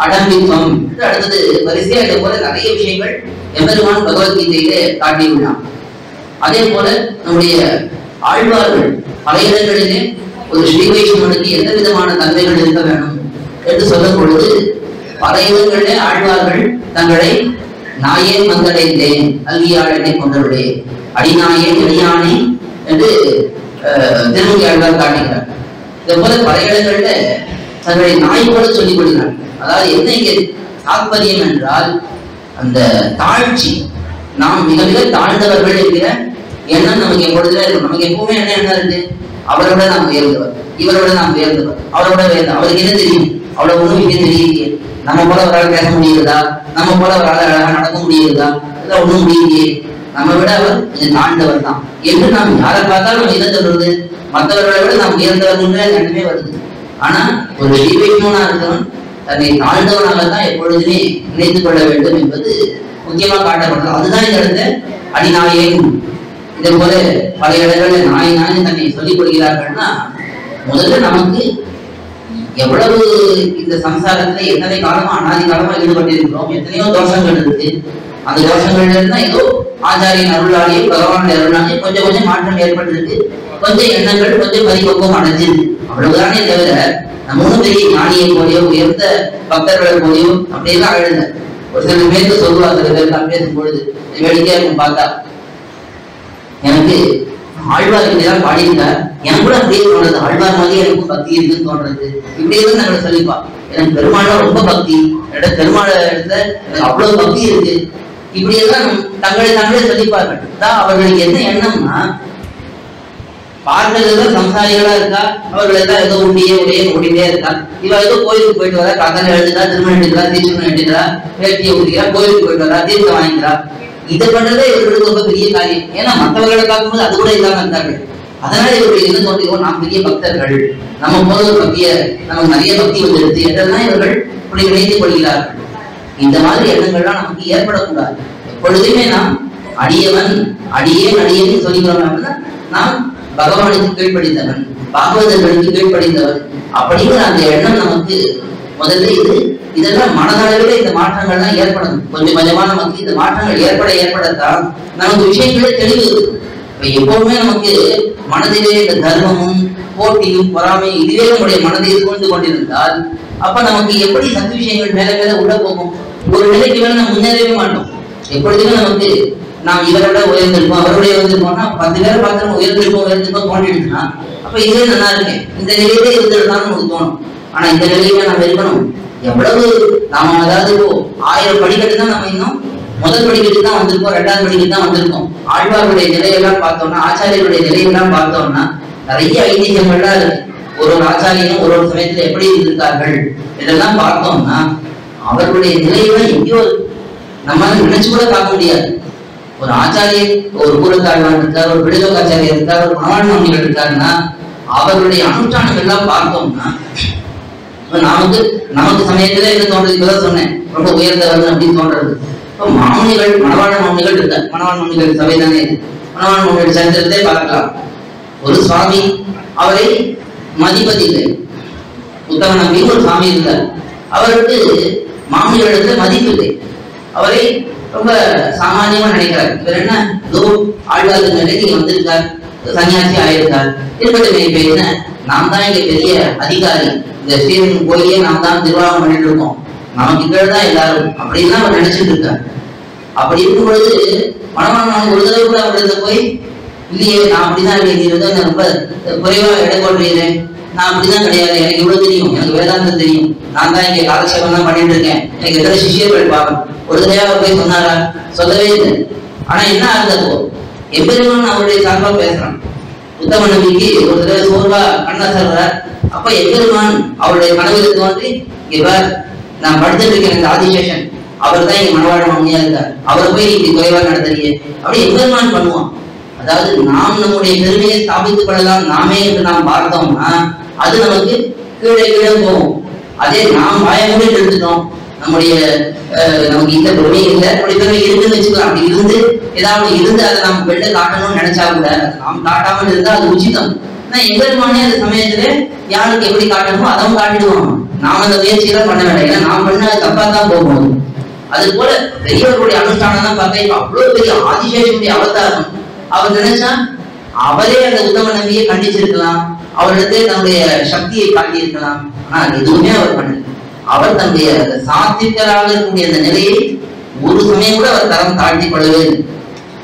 Speaker 1: அடம்பித்வம். அடுத்தது வரிசையா இதே போல நிறைய விஷயங்கள் எம்பெருமான் பகவத்கீதையிலே காட்டியுள்ளான். அதே போல நம்முடைய ஆழ்வார்கள் பல இடங்களிலே ஒரு ஸ்ரீ வைஷ்ணவனுக்கு எந்த விதமான தன்மைகள் இருக்க வேண்டும் என்று சொல்லும் பொழுது பல இடங்களிலே ஆழ்வார்கள் தங்களை நாயே வந்தடைந்தேன் அல்வியாளனை கொண்டவர்களே, அடிநாயே எளியானே என்று திருமங்கை ஆழ்வார் காட்டுகிறார். இதே போல பல இடங்கள்ல தங்களை நாய் போல சொல்லிக் கொள்கிறார். அதாவது என்ன இங்கே தாற்பயம் என்றால் அந்த தாழ்ச்சி, நாம் மிக மிக தாழ்ந்தவர்கள் என்கிற எண்ணம் நமக்கு எப்பொழுதுல இருக்கும். நமக்கு எப்பவுமே என்ன இருக்கு, அவரோட நாம் உயர்ந்தவர், இவரோட நாம் உயர்ந்தவர், அவரோட உயர்ந்த, அவருக்கு என்ன தெரியும், அவ்வளவு ஒண்ணும் இங்கே தெரியலையே, நம்ம போல அவரால் பேச முடியுதா, நம்ம போல அவரால் அழகா நடக்க முடியுதா, இதெல்லாம் ஒண்ணும் முடியலையே, நம்ம விட அவர் கொஞ்சம் தாழ்ந்தவர் தான் என்று நாம் யாரை பார்த்தாலும் நம்ம என்ன சொல்றது, மற்றவர்களை விட நாம் உயர்ந்தவர்ன்ற எண்ணமே வருது. ஆனா ஒரு ஸ்ரீ வைஷ்ணவனா இருக்கவன் தன்னை தாழ்ந்தவனாகத்தான் எப்பொழுதுமே நினைத்துக் கொள்ள வேண்டும் என்பது முக்கியமா காட்டப்படுறது. அதுதான் இந்த இடத்துல அடிநாயேன். இதே போல பல இடங்கள்ல நாய் தன்னை சொல்லிக் கொள்கிறார்கள்னா முதல்ல நமக்கு எவ்வளவு இந்த சம்சாரத்துல எத்தனை காலமா அனாதி காலமா ஈடுபட்டிருக்கிறோம், எத்தனையோ தோஷங்கள் இருக்கு. அந்த தோஷங்கள்ல இருந்தா ஏதோ ஆச்சாரியின் அருளாலேயே பகவானுடைய அருளாலேயே கொஞ்சம் கொஞ்சம் மாற்றம் ஏற்பட்டிருக்கு. கொஞ்சம் எண்ணங்கள் கொஞ்சம் பரிபக்குவம் அடைஞ்சிருக்கு, அவ்வளவுதானே தவிர நம்ம ஒன்றும் பெரிய ஞானியை போலியோ உயர்ந்த பக்தர்களை போலியோ அப்படியெல்லாம் அழுத. ஒரு சில பேருக்கு சொல்லுவாங்க, சில பேர் பேசும்பொழுது வேடிக்கையா இருக்கும் பார்த்தா, எனக்கு ஆழ்வார் இப்படிதான் பாடியிருக்கார், எனக்கு கூட அப்படியே தோணுது, ஆழ்வார் மாதிரியே எனக்கும் பக்தி இருக்குன்னு தோன்றது, இப்படியே தான் நாங்கள் சொல்லிப்பா. எனக்கு பெருமாள ரொம்ப பக்தி, என்னோட பெருமாள இடத்துல எனக்கு அவ்வளவு பக்தி இருக்கு, இப்படியெல்லாம் தங்களை தாங்களே சொல்லிப்பார்கள். அவர்களுக்கு என்ன எண்ணம்னா, பார்க்கறதுதான் சம்சாரிகளா இருக்கா, அவர்கள் எல்லாம் ஏதோ உண்டியே ஓடிட்டே இருக்கா, இவ ஏதோ கோயிலுக்கு போயிட்டு வரா, காத்தால எழுதுறா, திருமணம் எடுக்கிறா, தீட்சணம் எடுக்கிறா, வேட்டியை ஊதிக்கிறா, கோயிலுக்கு போயிட்டு வரா, தீர்த்தம் வாங்கிக்கிறா. இதை பண்றதே இவர்களுக்கு ரொம்ப பெரிய காரியம். ஏன்னா மற்றவர்களை பார்க்கும்போது அது கூட இல்லாம இருந்தார்கள். அதனால இவர்கள் என்ன தோன்றுவோம், நாம் பெரிய பக்தர்கள், நம்ம போல ஒரு பக்திய நமக்கு நிறைய பக்தி வந்துடுது என்றெல்லாம் இவர்கள் இப்படி நினைத்துக் கொள்கிறார்கள். இந்த மாதிரி எண்ணங்கள்லாம் நமக்கு ஏற்படக்கூடாது. எப்பொழுதுமே நாம் அடியவன் அடியேன்னு சொல்லிக்கிறோம் அப்படின்னா, நாம் பகவானுக்கு கீழ்ப்படித்தவன், பாகவதர்களுக்கு கீழ்ப்படித்தவன் அப்படிங்கிற அந்த எண்ணம் நமக்கு முதல்ல இதெல்லாம் மனதளவில் இந்த மாற்றங்கள்லாம் ஏற்படும். கொஞ்சம் கொஞ்சமா நமக்கு இந்த மாற்றங்கள் ஏற்படத்தான் நமக்கு விஷயங்களே தெளிவு இருக்கும். இப்ப எப்பவுமே நமக்கு மனதிலே இந்த தர்மமும் போட்டியும் பொறாமையும் இதுவே நம்முடைய மனதை சூழ்ந்து கொண்டிருந்தால், அப்ப நமக்கு எப்படி சத்து விஷயங்கள் மேல மேல உள்ள போகும். ஒரு நிலைக்கு மேல நம்ம முன்னேறவே மாட்டோம். எப்பொழுதுமே நமக்கு நாம் இவரோட உயர்ந்திருப்போம், அவருடைய உயர்ந்திருப்போம்னா 10 பேரை பார்த்து நம்ம உயர்ந்திருப்போம் தோன்றிடுச்சுன்னா, அப்ப இதே நல்லா இருக்கேன், இந்த நிலையிலே இருந்துருந்தாலும் நமக்கு தோணும். ஆனா இந்த நிலையில நம்ம இருக்கணும். எவ்வளவு நாம அதாவது இப்போ 1000 படிக்கட்டு தான் நம்ம இன்னும் முதல் படிக்கட்டு தான் வந்திருக்கோம், 2வது படிக்கட்டு தான் வந்திருக்கோம். ஆழ்வாருடைய நிலையெல்லாம் பார்த்தோம்னா, ஆச்சாரியருடைய நிலையெல்லாம் பார்த்தோம்னா நிறைய ஐதீகங்கள்லாம் இருக்கு. ஒரு ஆச்சாரியனும் ஒரு சமயத்துல எப்படி இருந்திருக்கார்கள் இதெல்லாம் பார்த்தோம்னா, அவர்களுடைய நிலையெல்லாம் எங்கேயோ நம்ம நினைச்சு கூட பார்க்க முடியாது. ஒரு ஆச்சாரியர், ஒரு பூரத்தாழ்வான் இருக்கார், ஒரு பிடிலோகாச்சாரியர் இருக்கார், ஒரு மணவாள மாமுனிகள் இருக்காருன்னா, அவர்களுடைய அனுஷ்டானங்கள் எல்லாம் பார்த்தோம்னா நமக்கு சமயத்துல என்ன தோன்றது, இப்பதான் சொன்னேன், ரொம்ப உயர்ந்தவர்கள் அப்படின்னு தோன்றது. இப்போ மாமுனிகள், மணவாள மாமுனிகள் இருக்கார், மணவாள மாமுனிகள் சபை தானே இது. மணவாள மாமுனிகள் சரித்திரத்தை பார்க்கலாம். ஒரு சுவாமி, அவரை மதிப்பதில்லை. உத்தம நம்பின்னு ஒரு சுவாமி இருந்தார், அவருக்கு மாமுனிகளுக்கு மதிப்பில்லை. அவரை ரொம்ப சாமானியமா நினைக்கிறார். இவர் என்ன ஆழ்வாருக்கு நிலைக்கு வந்திருக்கார், சன்னியாசி ஆயிருக்கார், இருக்கட்டும், என்ன நாம் தான் இங்க பெரிய அதிகாரி, இந்த ஸ்ரீரங்கம் கோயிலே நாம் தான் நிர்வாகம் பண்ணிட்டு இருக்கோம், நமக்கு கீழ்தான் எல்லாரும் அப்படின்னு அவர் நினைச்சிட்டு இருக்கார். அப்படி இருக்கும் பொழுது மனமான ஒரு தடவை கூட அவர்கிட்ட போய், இல்லையே நான் அப்படிதான் இல்லை, நீ வந்து ரொம்ப குறைவா எடை போடுறீங்களே, நான் அப்படிதான் கிடையாது, எனக்கு இவ்வளவு தெரியும், எனக்கு வேதாந்தம் தெரியும், நான் தான் இங்க காலட்சேபம் தான் பண்ணிட்டு இருக்கேன், எனக்கு எத்தனை சிஷியர்கள் பாவம், ஒரு தடவை போய் சொன்னாரா? சொல்லவே இல்லை. ஆனா என்ன ஆகுதப்போ, எம்பெருமான் அவருடைய சார்பா பேசுறான். உத்தம நம்பிக்கு ஒரு தடவை சோர்வா கண்ண சொல்றார். அப்ப எம்பெருமான் அவருடைய கனவில் தோன்றி, இவர் நான் படிச்சுட்டு இருக்கேன், இந்த ஆதிசேஷன் அவர் தான் இங்க மனவாழ மாமியா இருக்கார், அவரை போய் இப்படி குறைவா நடத்துறீங்க அப்படி எம்பெருமான் பண்ணுவான். அதாவது நாம் நம்முடைய பெருமையை ஸ்தாபித்துக் கொள்ளலாம் நாமே என்று நாம் பார்த்தோம்னா அது நமக்கு கீழே கீழே போகும். அதே நாம் பயமூடி எடுத்துட்டோம், நமக்கு இந்த பெருமை இல்லை, நம்முடைய பெருமை இருக்குன்னு வச்சுக்கலாம். அப்படி இருந்து ஏதாவது இருந்து அதை நாம் வெளில காட்டணும்னு நினைச்சா கூட நாம் காட்டாமல் இருந்தா அது உச்சிதம். ஆனா எம்பெருமானே அந்த சமயத்துல யாருக்கு எப்படி காட்டணுமோ அதவும் காட்டிடுவாங்க. நாம் அந்த முயற்சியெல்லாம் பண்ண வேண்டாம், ஏன்னா நாம் பண்ண அது தப்பா தான் போகும். அது போல பெரியவர்களுடைய அனுஷ்டானம் தான் பார்த்தா இப்ப அவ்வளவு பெரிய ஆதிசேஷனுடைய அவதாரம். அவர் நினைச்சா அவரே அந்த உத்தம நம்பியை கண்டிச்சிருக்கலாம், அவரிடத்தே தன்னுடைய சக்தியை காட்டியிருக்கலாம். ஆனா எதுவுமே அவர் பண்ணல. அவர் தன்னுடைய சாத்விகராக இருக்கக்கூடிய அந்த நிலையை ஒரு சமயம் கூட அவர் தரம் தாழ்த்தி கொள்ளவே இல்லை.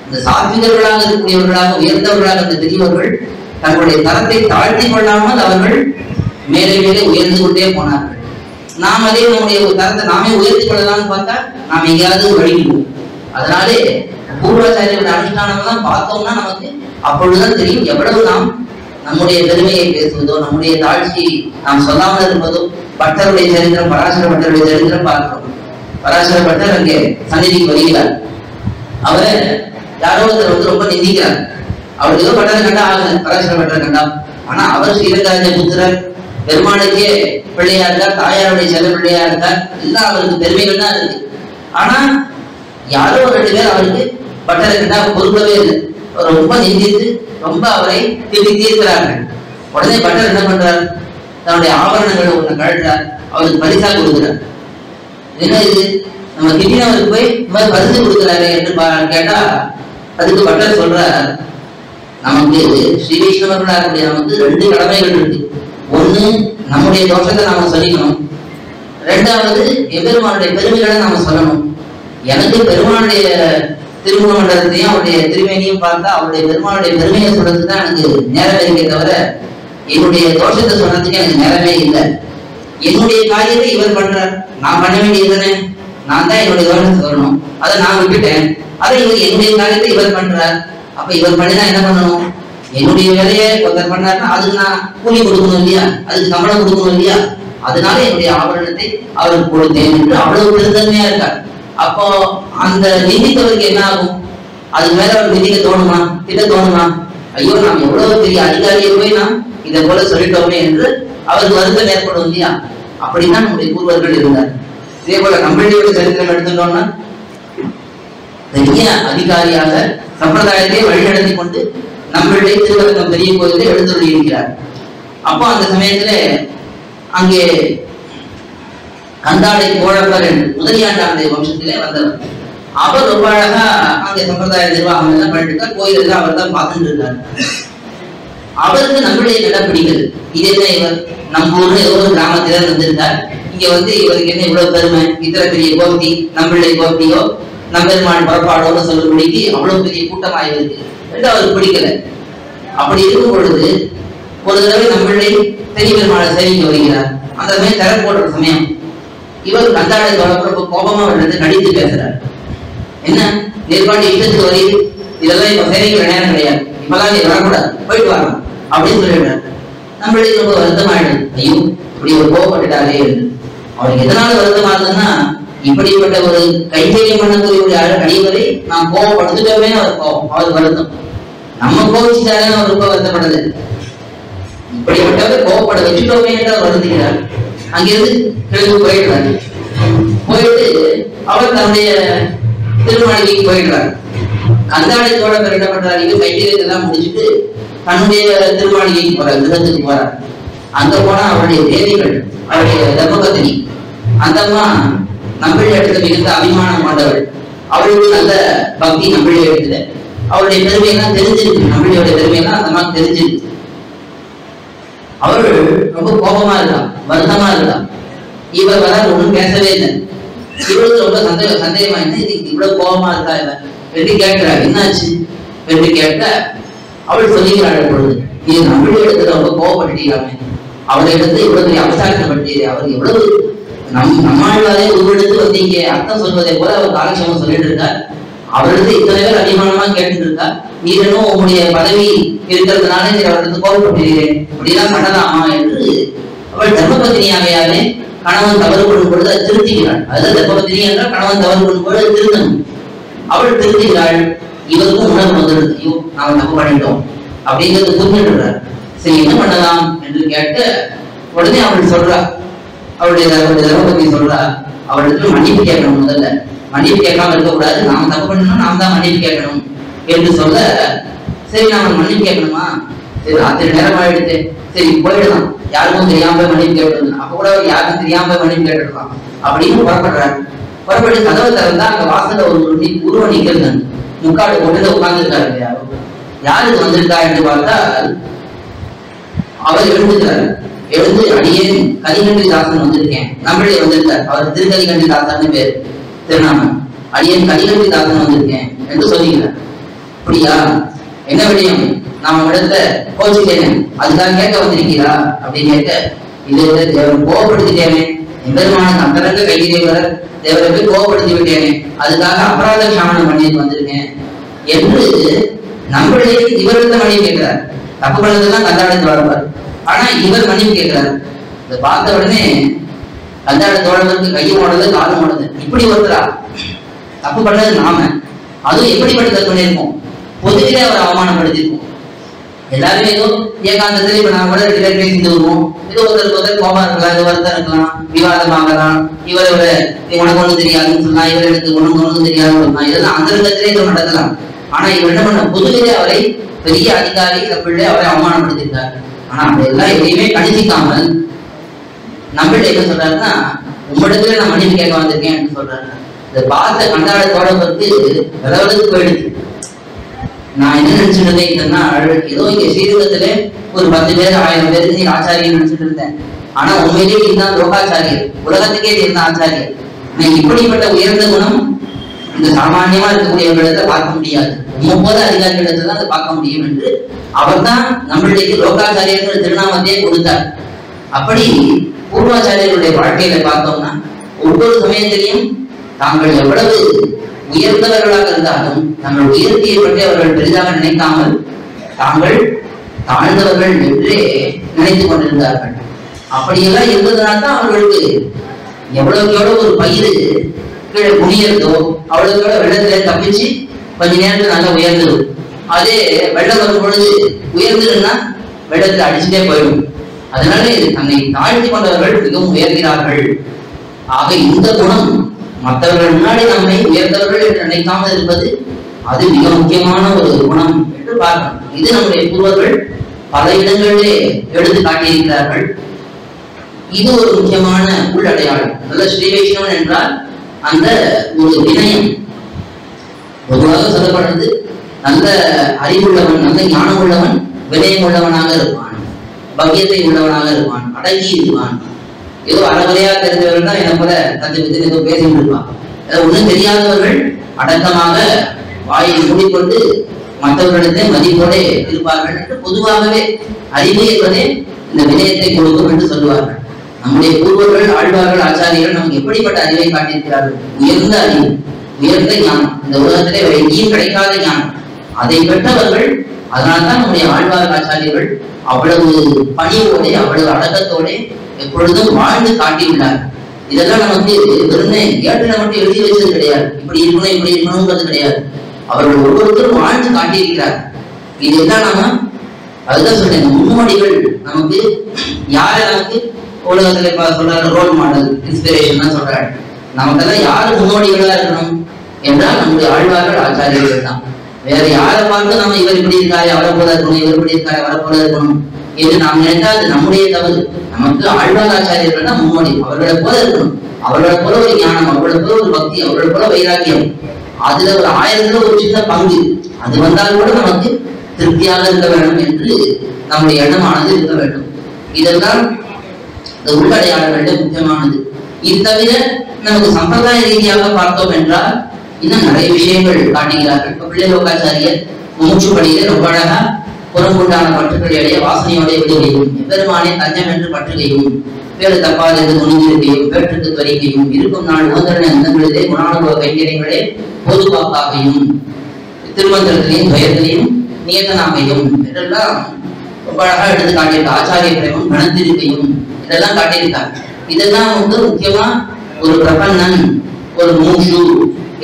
Speaker 1: இந்த சாத்விகர்களாக இருக்கக்கூடியவர்களாக உயர்ந்தவர்களாக அந்த பெரியவர்கள் தங்களுடைய தரத்தை தாழ்த்தி கொள்ளாமல் அவர்கள் மேலே மேலே உயர்ந்து கொண்டே போனார்கள். நாம் அதே நம்முடைய தரத்தை நாமே உயர்த்தி கொள்ளலாம்னு பார்த்தா நாம் எங்கேயாவது வழிவிடுவோம். அதனாலே பூர்வாச்சாரியோட அனுஷ்டானம் எல்லாம் பார்த்தோம்னா நமக்கு அப்பொழுதுதான் தெரியும் எவ்வளவு நாம் நம்முடைய பெருமையை பேசுவதோ நம்முடைய தாழ்ச்சியை நாம் சொல்லாமல் இருப்பதோ. பட்டருடைய சரித்திரம், பராசர பட்டருடைய சரித்திரம் பார்க்கிறோம். பராசர பட்டர் அங்கே சந்நிதிக்கு வருகிறார். அவரை யாரோ ஒருத்தர் வந்து ரொம்ப நிந்திக்கிறார். அவர் ஏதோ பட்டரை கண்டா ஆகல, பராசர பட்டரை கண்டா. ஆனா அவர் ஸ்ரீரங்கராஜ புத்திரர், பெருமாளுக்கே பிள்ளையா இருக்கார், தாயாருடைய செல்ல பிள்ளையா இருக்கார், எல்லாம் அவருக்கு பெருமைகள் தான் இருக்கு. ஆனா யாரோ 2 பேர் அவருக்கு பட்டரை கண்டா பொறுக்கவே இல்லை. ரொம்ப நிந்தித்து ரொம்ப அவரை தீர்க்கிறார்கள். உடனே பட்டர் என்ன பண்றார், தன்னுடைய ஆபரணங்களை ஒண்ணு கழட்டார், அவருக்கு பரிசா கொடுக்குறார். என்ன இது, நம்ம திடீர்னவருக்கு போய் இந்த மாதிரி பரிசு கொடுக்குறாரு என்று கேட்டா அதுக்கு பட்டர் சொல்றார், நமக்கு ஸ்ரீ வைஷ்ணவர்களாக நமக்கு 2 கடமைகள் இருக்கு. ஒண்ணு, நம்முடைய தோஷத்தை நாம சொல்லிக்கணும். 2வது, எம்பெருமானுடைய பெருமைகளை நாம சொல்லணும். எனக்கு பெருமானுடைய திருமுக மண்டலத்தையும் அவருடைய திருமேனியும் பார்த்தா அவருடைய பெருமானுடைய பெருமையை சொல்றதுக்கு தான் எனக்கு நேரம் இருக்கே தவிர என்னுடைய தோஷத்தை சொல்றதுக்கு எனக்கு நேரமே இல்லை. என்னுடைய காரியத்தை இவர் பண்றார், நான் பண்ண வேண்டியதுதானே, நான் தான் என்னுடைய தோஷத்தை சொல்லணும், அதை நான் விட்டுட்டேன். அதை இவர் என்னுடைய காரியத்தை இவர் பண்றார். அப்ப இவர் பண்ணினா என்ன பண்ணணும், என்னுடைய வேலையை ஒருத்தர் பண்ணாருன்னா அதுக்கு நான் கூலி கொடுக்கணும் இல்லையா, அதுக்கு சம்பளம் கொடுக்கணும் இல்லையா, அதனால என்னுடைய ஆபரணத்தை அவருக்கு கொடுத்தேன் என்று அவ்வளவு பெருந்தன்மையா இருக்கார். அப்போ அந்த நிதித்தவருக்கு என்ன ஆகும், அது மேல அவர் நிதிக்க தோணுமா, திட்ட தோணுமா, ஐயோ நாம் எவ்வளவு பெரிய அதிகாரியை போய் நாம் இதை போல சொல்லிட்டோமே என்று அவருக்கு வருத்தம் ஏற்படும் இல்லையா. அப்படித்தான் நம்முடைய பூர்வர்கள் இருந்தார். இதே போல நம்மளுடைய சரித்திரம் எடுத்துட்டோம்னா பெரிய அதிகாரியாக சம்பிரதாயத்தை வழிநடத்தி கொண்டு நம்மளுடைய திருவரங்கம் பெரிய கோயிலை எழுந்தருளி இருக்கிறார். அப்போ அந்த சமயத்துல அங்கே கந்தாடை கோழப்பர் என்று முதலியாண்டாருடைய வம்சத்திலே வந்தவர். அவர் ரொம்ப அழகா அங்கே சம்பிரதாய நிர்வாகம் எல்லாம் பண்ணிட்டு கோயில் எல்லாம் அவர் தான் பார்த்துட்டு இருக்காரு. அவருக்கு நம்மளுடைய இடம் பிடிக்குது. இது என்ன, இவர் நம்ம ஊர்ல ஏதோ ஒரு கிராமத்தில வந்திருக்கார், இங்க வந்து இவருக்கு என்ன இவ்வளவு பெருமை, இத்தனை பெரிய கோப்தி, நம்மளுடைய கோப்தியோ நம்பெருமான் புறப்பாடோன்னு சொல்லும்படிக்கு அவ்வளவு பெரிய கூட்டமாயிருக்கு என்று அவருக்கு பிடிக்கல. அப்படி இருக்கும் பொழுது ஒரு தடவை நம்மளுடைய பெரிய பெருமாளை சேவிக்க வருகிறார். அந்த சமயம் திற போடுற சமயம் இவர் கந்தாடை தொடர்பு கோபமா வருது, கடித்து பேசுறார். என்ன நிர்வாண்டி இஷ்டத்துக்கு வரி, இதெல்லாம் இப்ப சேவைக்கிற நேரம் கிடையாது, இப்பெல்லாம் நீ வரக்கூடாது, போயிட்டு வரணும் அப்படின்னு சொல்லிவிடார். நம்மளுக்கு ரொம்ப வருத்தமாயிடுது, ஐயோ இப்படி ஒரு கோபப்பட்டுட்டாரே என்று. அவருக்கு எதனால வருத்தமா இருந்ததுன்னா, இப்படிப்பட்ட ஒரு கைத்தறியம் பண்ணக்கூடிய அடிவரை நாம் கோபப்படுத்துட்டோமே அவர் கோபம், அவருக்கு வருத்தம். நம்ம கோபிச்சுட்டாலே அவர் ரொம்ப வருத்தப்படுது, இப்படிப்பட்டவரை கோபப்பட வச்சுட்டோமே என்று அவர் வருந்துகிறார். அங்கிருந்து கிழக்கு போயிடுறாரு. போயிட்டு அவர் தன்னுடைய திருமணிக்கு போயிடுறாரு. கந்தாடை தோழர் என்ன பண்றாரு, இது கைத்தறியெல்லாம் முடிச்சுட்டு தன்னுடைய திருமாளிகைக்கு போறார், கிரகத்துக்கு போறார். அங்க போனா அவருடைய தேவிகள், அவருடைய தர்மபத்தினி அந்த அம்மா நம்மளே இடத்துல மிகுந்த அபிமானம் கொண்டவள். அவளுக்கு நல்ல பக்தி நம்மளே இடத்துல, அவருடைய பெருமையெல்லாம் தெரிஞ்சிருக்கு, நம்மளுடைய பெருமையெல்லாம் அந்த அம்மா தெரிஞ்சிருக்கு. அவர்கள் ரொம்ப கோபமா இருக்கலாம், வருத்தமா இருக்கலாம். இவர் வர ஒண்ணும் பேசவே இல்லை. இவளுக்கு ரொம்ப சந்தேகமா என்ன, இது இவ்வளவு கோபமா இருக்கா இவன் என்று கேட்கிறார். என்னாச்சு என்று கேட்ட அவள் சொல்லுகிறாள், பொழுது இது நம்மளுடைய இடத்துல ரொம்ப கோபப்பட்டீராமே, அவருடைய இடத்துல இவ்வளவு பெரிய அவசாரப்படுத்தீரே, அவர் எவ்வளவு நம்மாழ்வாரே உருவெடுத்து வந்தீங்க அர்த்தம் சொல்வதை போல அவர் காலட்சேபம் சொல்லிட்டு இருக்கார். அவருக்கு இத்தனை பேர் அபிமானமா கேட்டு இருக்கா, நீரனும் உங்களுடைய பதவி இருக்கிறதுனால நீர் அவருக்கு கோபப்பட்டீரேன், அப்படிலாம் பண்ணலாமா என்று அவள் தர்மபத்தினியாகையாலே கணவன் தவறு கொள்ளும் பொழுது அதை திருத்துகிறாள். அதாவது தர்மபத்தினி என்றால் கணவன் தவறு கொள்ளும் பொழுது திருத்தணும். அவள் திருத்துகிறாள். இவருக்கும் உணர்வு வந்துடுது, ஐயோ நாம தப்பு பண்ணிட்டோம் அப்படிங்கிறது புரிஞ்சுடுறார். சரி என்ன பண்ணலாம் என்று கேட்டு உடனே அவள் சொல்றா, அவளுடைய தர்மபத்தி சொல்றா, அவளுக்கு மன்னிப்பு கேட்கணும், முதல்ல மன்னிப்பு கேட்காம இருக்கக்கூடாது, நாம தப்பு பண்ணணும், நாம தான் மன்னிப்பு கேட்கணும் என்று சொல்ல, சரி நாம மன்னிப்பு கேட்கணுமா, சரி ராத்திரி நேரம் ஆயிடுச்சு, சரி போயிடலாம், யாருக்கும் தெரியாம போய் மன்னிப்பு கேட்டுருந்தேன், அப்ப கூட யாருக்கும் தெரியாம போய் மன்னிப்பு கேட்டுருக்கலாம் அப்படின்னு புறப்படுறாரு. புறப்பட்டு கதவை திறந்தா அங்க வாசல ஒரு உருவம் நிக்கிறது, முக்காடு போட்டு உட்கார்ந்து இருக்காரு. யாருக்கு வந்திருக்கா என்று பார்த்தால் அவர் எழுந்துக்கிறார். எழுந்து அடியேன் கலிகண்டி தாசன் வந்திருக்கேன், நம்மளே வந்திருக்கார், அவர் திருக்கலிகண்டி தாசன் பேர் திருநாமம், அடியேன் கலிகண்டி தாசன் வந்திருக்கேன் என்று சொல்லுகிறார். அப்படியா, என்ன விடயம், நாம இடத்த கோச்சிட்டேன் அதுதான் கேட்க வந்திருக்கிறா அப்படின்னு கேட்க, இது தேவன் கோபப்படுத்திட்டேனே, எம்பெருமான அந்தரங்க கைதேவர் தேவரை போய் கோபப்படுத்தி விட்டேனே, அதுக்காக அபராத சாமனம் பண்ணிட்டு வந்திருக்கேன் என்று நம்மளுடைய இவர்கிட்ட மன்னிப்பு கேட்கிறார். தப்பு பண்ணதெல்லாம் கந்தாடை தோழர், ஆனா இவர் மன்னிப்பு கேட்கிறார். இதை பார்த்த உடனே கந்தாடை தோழருக்கு கையும் ஓடுது காலம் ஓடுது, இப்படி ஒருத்தரா, தப்பு பண்ணது நாம, அதுவும் எப்படிப்பட்ட தப்பு பண்ணியிருக்கோம், பொதுவிலே அவர் அவமானப்படுத்திருக்கோம். எல்லாருமே ஏதோ ஏகாந்தத்துல இப்ப நான் கூட பேசிட்டு வருவோம், ஏதோ ஒருத்தருக்கு கோபம் இருக்கலாம், ஏதோ வருத்தம் இருக்கலாம், விவாதமாகலாம், இவரோட உனக்கு ஒண்ணும் தெரியாதுன்னு சொல்லலாம், இவர் எனக்கு ஒண்ணும் தெரியாதுன்னு சொல்லலாம், இதெல்லாம் அந்தரங்கத்திலே ஏதோ நடக்கலாம். ஆனா இவர் என்ன பண்ண, பொதுவிலே அவரை பெரிய அதிகாரி தப்பிள்ளை அவரை அவமானப்படுத்திருக்காரு. ஆனா அப்படி எல்லாம் எதையுமே கணிச்சிக்காமல் நம்மள்ட்ட என்ன சொல்றாருன்னா, உங்களிடத்துல நான் மன்னிப்பு கேட்க வந்திருக்கேன் சொல்றாரு. இந்த பார்த்த கண்டாளத்தோட வந்து விலவலுக்கு போயிடுச்சு. நான் என்ன நினைச்சிட்டு இருந்தேன், இந்த நாள் ஏதோ இங்க ஸ்ரீரங்கத்துல ஒரு 10 பேர் 1000 பேருக்கு நீ ஆச்சாரியன் நினைச்சிட்டு இருந்தேன். ஆனா உண்மையிலேயே இதுதான் லோகாச்சாரியர், உலகத்துக்கே இதுதான் ஆச்சாரியர். இப்படிப்பட்ட உயர்ந்த குணம் இந்த சாமானியமா இருக்கக்கூடியவர்களிடத்தை பார்க்க முடியாது, போல அதிகாரிகளிடத்தை தான் அதை பார்க்க முடியும் என்று அவர் தான் நம்மளுடைய லோகாச்சாரியர்கள் திருநாமத்தையே கொடுத்தார். அப்படி பூர்வாச்சாரியர்களுடைய வாழ்க்கையில பார்த்தோம்னா ஒவ்வொரு சமயத்திலையும் தாங்கள் எவ்வளவு உயர்ந்தவர்களாக இருந்தாலும் தங்கள் உயர்த்தியை பற்றி அவர்கள் பெரிதாக நினைக்காமல் தாங்கள் தாழ்ந்தவர்கள் என்றே நினைத்துக் கொண்டிருந்தார்கள். அப்படியெல்லாம் இருந்ததுனால்தான் அவர்களுக்கு எவ்வளவுக்கு எவ்வளவு ஒரு பயிர் கீழே குனியறதோ அவ்வளவுக்கு எவ்வளவு வெள்ளத்திலே தப்பிச்சு கொஞ்ச நேரத்துல நல்லா உயர்ந்துடும். அதே வெள்ளம் வரும் பொழுது உயர்ந்துடுன்னா வெள்ளத்துல அடிச்சுட்டே போயிடும். அதனால தன்னை தாழ்த்தி கொண்டவர்கள் மிகவும் உயர்கிறார்கள். ஆக இந்த குணம் மற்றவர்கள் முன்னாடி நம்மை உயர்ந்தவர்கள் என்று நினைக்காமல் இருப்பது அது மிக முக்கியமான ஒரு குணம் என்று பார்க்கணும். இது நம்முடைய பூர்வர்கள் பல இடங்களிலே எடுத்து காட்டியிருக்கிறார்கள். இது ஒரு முக்கியமான உள்ளடையாளம். நல்ல ஸ்ரீ வைஷ்ணவன் என்றால் அந்த ஒரு வினயம். பொதுவாக சொல்லப்படுறது நல்ல அறிவுள்ளவன், நல்ல ஞானம் உள்ளவன் வினயம் உள்ளவனாக இருப்பான், பவ்யத்தை உள்ளவனாக இருப்பான், அடங்கி இருப்பான். ஏதோ அறகுறையா தெரிஞ்சவர்கள் தான் என்ன போல தந்தை பத்தி ஏதோ பேசிட்டு இருப்பான். ஒன்றும் தெரியாதவர்கள் அடக்கமாக வாயை மூடிக்கொண்டு மற்றவர்களிடத்தை மதிப்போட இருப்பார்கள் என்று பொதுவாகவே அறிவு என்பதே இந்த வினயத்தை கொடுக்கும் என்று சொல்லுவார்கள். நம்முடைய பூர்வர்கள், ஆழ்வார்கள், ஆச்சாரியர்கள் நமக்கு எப்படிப்பட்ட அறிவை காட்டியிருக்கிறார்கள்? உயர்ந்த அறிவு, உயர்ந்த ஞானம், இந்த உலகத்திலே எங்கேயும் கிடைக்காத ஞானம், அதை பெற்றவர்கள். அதனால்தான் நம்முடைய ஆழ்வார் ஆச்சாரியர்கள் அவ்வளவு பணியோட அவ்வளவு அடக்கத்தோட எப்பொழுதும் வாழ்ந்து காட்டியுள்ளார். இதெல்லாம் நமக்கு வெறுமை ஏற்றில மட்டும் எழுதி வச்சது கிடையாது, இப்படி இருக்கணும் இப்படி இருக்கணும்ன்றது கிடையாது. அவர்கள் ஒவ்வொருத்தரும் வாழ்ந்து காட்டியிருக்கிறார். இதெல்லாம் நாம அதுதான் சொல்றேன், முன்னோடிகள் நமக்கு யார நமக்கு உலகத்துல சொல்றாரு ரோல் மாடல், இன்ஸ்பிரேஷன் தான் சொல்றாரு. நமக்கெல்லாம் யாரு முன்னோடிகளா இருக்கணும் என்றால் நம்முடைய ஆழ்வார்கள், ஆச்சாரியர்கள் தான். வேற யாரை பார்த்து நம்ம இவர் இப்படி இருக்காரு அவரை போல இருக்கணும், இவர் இப்படி இருக்காரு அவரை போல இருக்கணும் என்று நாம் நினைத்தால் அது நம்முடைய தவறு. நமக்கு ஆழ்வார் ஆச்சாரியர்கள் தான் முன்னோடி. அவர்களை போல இருக்கணும், அவர்களை போல ஒரு ஞானம், அவர்களை போல ஒரு பக்தி, அவர்களை போல வைராக்கியம், அதுல ஒரு 1000த்துல ஒரு சின்ன பங்கு அது வந்தால் கூட நமக்கு திருப்தியாக இருக்க வேண்டும் என்று நம்முடைய எண்ணமானது இருக்க வேண்டும். இதெல்லாம் இந்த உள்ளடையாளர்கள் முக்கியமானது. இது தவிர நமக்கு சம்பிரதாய ரீதியாக பார்த்தோம் என்றால் இன்னும் நிறைய விஷயங்கள் காட்டுகிறார்கள். இப்ப பிள்ளை லோகாச்சாரியர் மூச்சு படியில ரொம்ப அழகா புறம்புண்டான பற்றுக்களுடைய வாசனையோடைய விடுகையும், எம்பெருமானே தஞ்சம் என்று பற்றுகையும், வேறு தப்பால் என்று துணிந்திருக்கையும், வேற்றுக்கு துறைக்கையும், இருக்கும் நாள் ஓதரன எந்தங்களிலே குணானுபவ கைங்கரியங்களே பொதுவாக்காகையும், திருமந்திரத்திலையும் துயத்திலையும் நியதனாகையும் என்றெல்லாம் ரொம்ப அழகா எடுத்து காட்டியிருக்க. ஆச்சாரிய பிரேமம் கணத்திருக்கையும் இதெல்லாம் காட்டியிருக்காங்க. இதெல்லாம் வந்து முக்கியமா ஒரு பிரபன்னன், ஒரு மூஷு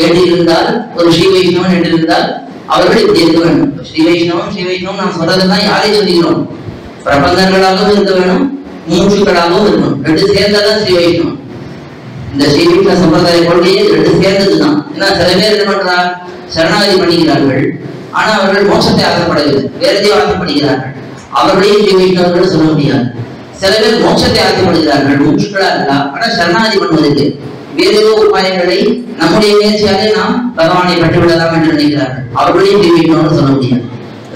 Speaker 1: என்று இருந்தால், ஒரு ஸ்ரீ வைஷ்ணவன் என்று இருந்தால் அவர்கள் இப்படி இருக்க வேண்டும். ஸ்ரீ வைஷ்ணவம் நாம் சொல்றதுதான் யாரையும் சொல்லிக்கிறோம், பிரபந்தர்களாகவும் இருக்க வேண்டும், மூச்சுக்களாகவும் இருக்கணும். ரெண்டு சேர்ந்ததான் ஸ்ரீ வைஷ்ணவம். இந்த ஸ்ரீ வைஷ்ணவ சம்பிரதாய கொள்கையை ரெண்டு சேர்ந்ததுதான். ஏன்னா சில பேர் என்ன பண்றார், சரணாகதி பண்ணுகிறார்கள், ஆனா அவர்கள் மோட்சத்தை ஆசைப்படவில்லை, வேற எதையும் ஆசைப்படுகிறார்கள். அவர்களையும் ஸ்ரீ வைஷ்ணவர்கள் சொல்ல முடியாது. சில பேர் மோட்சத்தை ஆசைப்படுகிறார்கள், மூச்சுக்களா இருக்கா, ஆனா சரணாகதி பண்ணுவதற்கு வேறு ஏதோ உபாயங்களை நம்முடைய முயற்சியாலே நாம் பகவானை பட்டுவிடலாம் என்று நினைக்கிறார்கள். அவர்களையும் ஸ்ரீ வைஷ்ணவன் சொல்ல முடியாது.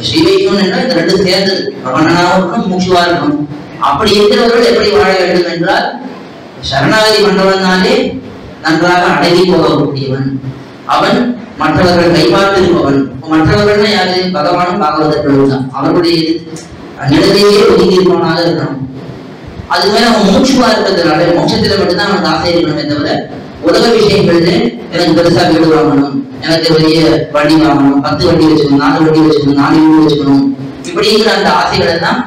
Speaker 1: ஸ்ரீ வைஷ்ணவன் என்றால் இந்த ரெண்டு சேர்ந்து பிரபண்ணனாகவும் இருக்கணும், மூச்சுவா இருக்கணும். அப்படி இருக்கிறவர்கள் எப்படி வாழ வேண்டும் என்றால், சரணாகதி பண்ணவனாலே நன்றாக அடங்கி போகக்கூடியவன், அவன் மற்றவர்கள் கைப்பார்த்து இருப்பவன். மற்றவர்கள்னா யாரு, பகவானும் பாகவதர்களும் தான். அவர்களுடைய நிலையிலேயே ஒதுங்கி இருப்பவனாக இருக்கணும். அது மேல அவன் மூச்சுவா இருக்கிறதுனால மோட்சத்துல மட்டும்தான் அவனுக்கு ஆசை இருக்கணுமே தவிர உலக விஷயங்கள்ல எனக்கு பெருசா வீடு வாங்கணும், எனக்கு பெரிய வண்டி வாங்கணும், 10 வண்டி வச்சுக்கணும், 4 வண்டி வச்சுக்கணும், 4 வீடு வச்சுக்கணும், இப்படிங்கிற அந்த ஆசைகளை தான்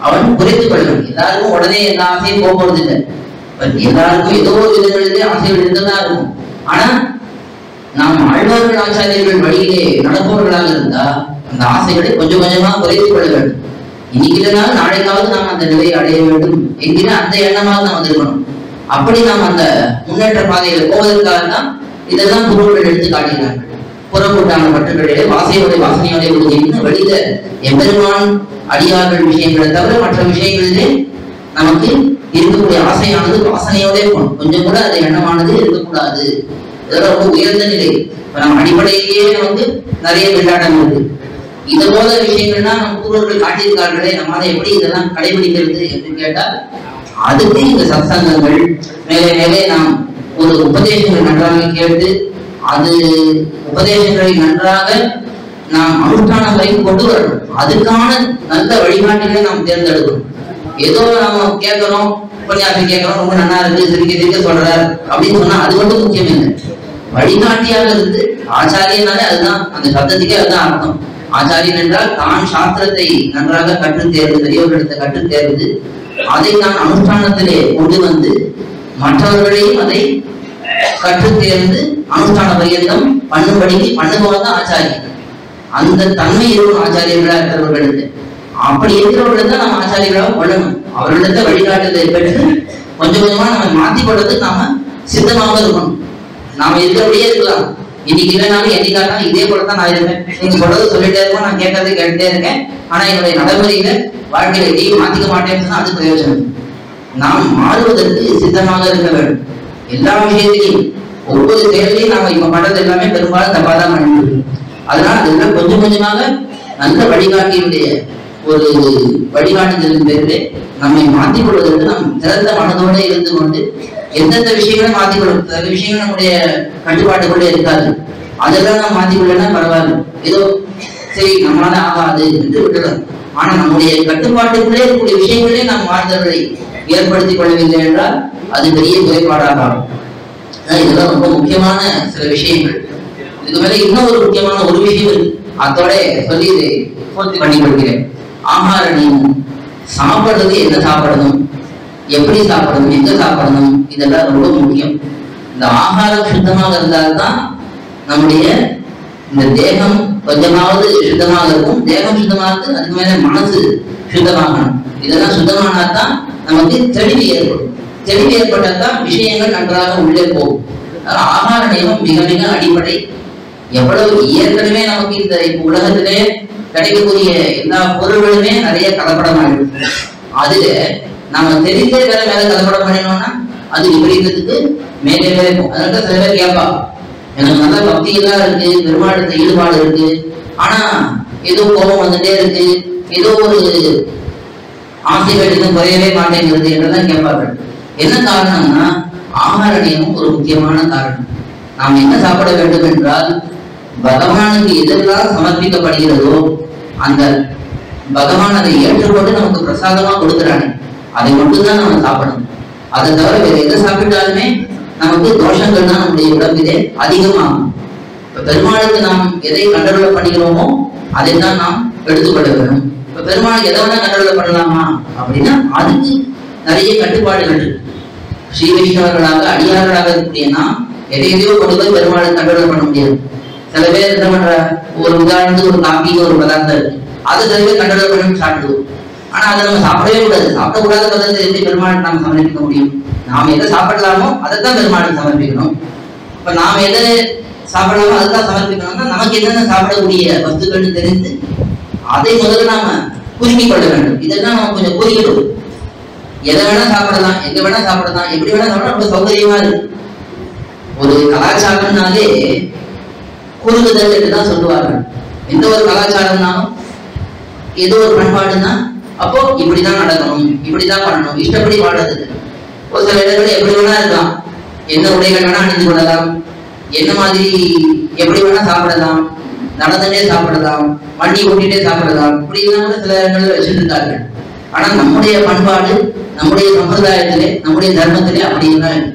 Speaker 1: அவன் குறைத்துக் கொள்ளணும். எல்லாருக்கும் உடனே எல்லா ஆசையும் போகிறது இல்லை. எல்லாருக்கும் ஏதோ ஒரு விதங்களிலே ஆசைகள் இருந்ததா இருக்கும். ஆனா நாம் ஆழ்வார்கள் ஆச்சாரியர்கள் வழியிலே நடப்பவர்களாக இருந்தா அந்த ஆசைகளை கொஞ்சம் கொஞ்சமா குறைத்துக் கொள்ள வேண்டும். இன்னைக்கு இல்லைனாலும் நாளைக்காவது நாம் அந்த நிலையை அடைய வேண்டும் என்கிற அந்த எண்ணமாக நாம் இருக்கணும். அப்படி நாம் அந்த முன்னேற்ற பாதையில போவதற்காக தான் இதெல்லாம் பொருள்கள் எடுத்து காட்டுகிறார்கள். புறப்பட்டான பற்றுகளிலே வாசனையோட விடுகைன்னு வெளியில எம்பெருமான் அடியார்கள் விஷயங்களை தவிர மற்ற விஷயங்களிலே நமக்கு இருக்கக்கூடிய ஆசையானது வாசனையோட போகணும். கொஞ்சம் கூட அது எண்ணமானது இருக்கக்கூடாது. இதெல்லாம் ரொம்ப உயர்ந்த நிலை. இப்ப நம்ம அடிப்படையிலேயே நமக்கு நிறைய கொண்டாட்டம் இருக்கு. இது போல விஷயங்கள்லாம் நம்ம பூர்வர்கள் காட்டியிருக்கார்களே, நம்மளால எப்படி இதெல்லாம் கடைபிடிக்கிறது என்று கேட்டால் அதுக்கு இந்த சத்சங்கங்கள் மேலே மேலே நாம் ஒரு உபதேசங்கள் நன்றாக கேட்டு அது உபதேசங்களை நன்றாக நாம் அனுஷ்டானம் வரைக்கும் கொண்டு வரணும். அதுக்கான நல்ல வழிகாட்டிகளை நாம் தேர்ந்தெடுக்கணும். ஏதோ நாம கேட்கிறோம், உபன்யாசம் கேட்கிறோம், ரொம்ப நல்லா இருக்கு, சிரிக்க சொல்றார் அப்படின்னு சொன்னா அது மட்டும் முக்கியம் இல்லை. வழிகாட்டியாக இருந்து ஆச்சாரியனாலே அதுதான் அந்த சப்தத்துக்கே அதுதான் அர்த்தம். ஆச்சாரியன் என்றால் தான் சாஸ்திரத்தை நன்றாக கற்று தேர்ந்து பெரியவர்களிடத்தை கற்று தேர்ந்து அதை தான் அனுஷ்டானத்திலே கொண்டு வந்து மற்றவர்களையும் அதை கற்று தேர்ந்து அனுஷ்டான பரியந்தம் பண்ணும்படிக்கு பண்ணுபவங்க ஆச்சாரியன். அந்த தன்மை இருக்கும் ஆச்சாரியர்களா இருக்கிறவர்களுக்கு. அப்படி இருக்கிறவர்களுக்கு தான் நம்ம ஆச்சாரியர்களாக கொள்ளணும். அவர்களிடத்தை வழிகாட்டுதலை பெற்று கொஞ்சம் கொஞ்சமா நம்ம மாற்றிக்கொள்றதுக்கு நாம சித்தமாக இருக்கணும். நாம இருக்கிறபடியே இருக்கலாம். இன்னைக்கு இல்லைனாலும் என்னைக்காட்டாலும் இதே போலதான் நான் இருப்பேன். நீங்க சொல்றது சொல்லிட்டே இருக்கோம், நான் கேட்கறதை கேட்டுட்டே இருக்கேன். ஆனா என்னுடைய நடைமுறையில வாழ்க்கையில எதையும் மாத்திக்க மாட்டேன்னு சொன்னா அது பிரயோஜனம். நாம் மாறுவதற்கு சித்தமாக இருக்க வேண்டும். எல்லா விஷயத்திலையும் ஒவ்வொரு செயலையும் நாம இப்ப பண்றது எல்லாமே பெரும்பாலும் தப்பாதான் பண்ணிட்டு இருக்கோம். அதனால அதெல்லாம் கொஞ்சம் கொஞ்சமாக நல்ல வழிகாட்டியுடைய ஒரு வழிகாட்டுதலின் பேரிலே நம்மை மாற்றிக் கொள்வதற்கு நாம் திறந்த மனதோடு இருந்து கொண்டு எந்தெந்த விஷயங்களும் மாற்றிக்கொள்ளும். சில விஷயங்கள் நம்முடைய கட்டுப்பாட்டுக்குள்ளே இருக்காது. அதெல்லாம் நாம் மாற்றிக்கொள்ளனா பரவாயில்ல, ஏதோ சரி நம்மளால ஆகாது என்று விட்டுடும். ஆனா நம்முடைய கட்டுப்பாட்டுக்குள்ளே இருக்கக்கூடிய விஷயங்களே நாம் மாறுதல்களை ஏற்படுத்திக் கொள்ளவில்லை என்றால் அது பெரிய குறைபாடாக ஆகும். இதெல்லாம் ரொம்ப முக்கியமான சில விஷயங்கள். இதுக்கு மேல இன்னும் ஒரு முக்கியமான ஒரு விஷயம் இருக்கு. அதோட சொல்லி இதை பூர்த்தி பண்ணி கொள்கிறேன். ஆகார நியமம். சாப்பிடுறது என்ன சாப்பிடணும், எப்படி சாப்பிடணும், எங்க சாப்பிடணும், இதெல்லாம் ரொம்ப முக்கியம். இந்த ஆகாரம் சுத்தமாக இருந்தால்தான் நம்முடைய இந்த தேகம் கொஞ்சமாவது சுத்தமாக இருக்கும். தேகம் சுத்தமாக அதுக்கு மேல மனசு சுத்தமாகணும். இதெல்லாம் சுத்தமானாதான் நமக்கு தெளிவு ஏற்படும். தெளிவு ஏற்பட்டால்தான் விஷயங்கள் நன்றாக உள்ளே போகும். ஆகார நியமம் மிக மிக அடிப்படை. எவ்வளவு ஏற்கனவே நமக்கு இந்த உலகத்திலே கிடைக்கக்கூடிய எல்லா பொருள்களுமே நிறைய கலப்படமாயிடுது. அதுல நாம தெரிந்தே வேற மேல கலப்படம் பண்ணினோம்னா அது விபரீதத்துக்கு மேலே மேலே இருக்கும். அதனால சில பேர் கேட்பா, எனக்கு நல்ல பக்தி எல்லாம் இருக்கு, பெருமாளத்தை ஈடுபாடு இருக்கு, ஆனா ஏதோ கோபம் வந்துட்டே இருக்கு, ஏதோ ஒரு ஆசைகள் இன்னும் குறையவே மாட்டேங்கிறது என்றுதான் கேட்பார்கள். என்ன காரணம்னா ஆகார நியமம் ஒரு முக்கியமான காரணம். நாம் என்ன சாப்பிட வேண்டும் என்றால் பகவானுக்கு எதெல்லாம் சமர்ப்பிக்கப்படுகிறதோ அந்த பகவான் அதை ஏற்றுக்கொண்டு நமக்கு பிரசாதமா கொடுக்கிறானே அதை மட்டும்தான் நம்ம சாப்பிடணும். அதை தவிர வேற எதை சாப்பிட்டாலுமே நமக்கு தோஷங்கள் தான் நம்முடைய உடம்பிலே அதிகமாகும். இப்ப பெருமாளுக்கு நாம் எதை கண்ட்ரோல் பண்ணுகிறோமோ அதைத்தான் நாம் எடுத்துக்கொள்ள வேண்டும். இப்ப பெருமாளுக்கு எதை வேணா கண்ட்ரோல் பண்ணலாமா அப்படின்னா அதுக்கு நிறைய கட்டுப்பாடுகள் இருக்கு. ஸ்ரீ வைஷ்ணவர்களாக அடியார்களாக இருக்கக்கூடிய நாம் எதையோ கொண்டு போய் பெருமாளுக்கு கண்ட்ரோல் பண்ண முடியாது. சில பேர் என்ன பண்ற, ஒரு உதாரணத்துக்கு ஒரு காப்பின்னு ஒரு பதார்த்தம் இருக்கு, அதை சில பேர் கண்ட்ரோல் பண்ணி சாப்பிடுவோம். ஆனா அதை நம்ம சாப்பிடவே கூடாது. சாப்பிடக்கூடாத பதார்த்தத்தை எப்படி பெருமாளுக்கு நாம் சமர்ப்பிக்க முடியும்? நாம் எதை சாப்பிடலாமோ அதைத்தான் பெருமாளுக்கு சமர்ப்பிக்கணும். இப்ப நாம் எதை சாப்பிடலாமோ அதைத்தான் சமர்ப்பிக்கணும்னா நமக்கு என்னென்ன சாப்பிடக்கூடிய வஸ்துக்கள்னு தெரிந்து அதை முதல்ல நாம குறிப்பிக் கொள்ள வேண்டும். இதெல்லாம் நம்ம கொஞ்சம் குறிக்கணும். எதை வேணா சாப்பிடலாம், எங்க வேணா சாப்பிடலாம், எப்படி வேணா சாப்பிடலாம், ரொம்ப சௌகரியமா இருக்கு. ஒரு கலாச்சாரம்னாலே குறுகுதல் என்றுதான் சொல்லுவார்கள். எந்த ஒரு கலாச்சாரம்னாலும் ஏதோ ஒரு பண்பாடுன்னா அப்போ இப்படிதான் நடக்கணும், இப்படிதான் பண்ணணும், இஷ்டப்படி வாழறது. ஒரு சில இடத்துல எப்படி வேணா இருக்கலாம், என்ன உடைகள் வேணா அணிந்து கொள்ளலாம், என்ன மாதிரி எப்படி வேணா சாப்பிடலாம், நடந்துட்டே சாப்பிடலாம், வண்டி ஓட்டிட்டே சாப்பிடலாம், இப்படி கூட சில இடங்கள்ல வச்சுட்டு இருக்கார்கள். ஆனா நம்முடைய பண்பாடு, நம்முடைய சம்பிரதாயத்திலே, நம்முடைய தர்மத்திலே அப்படி எல்லாம்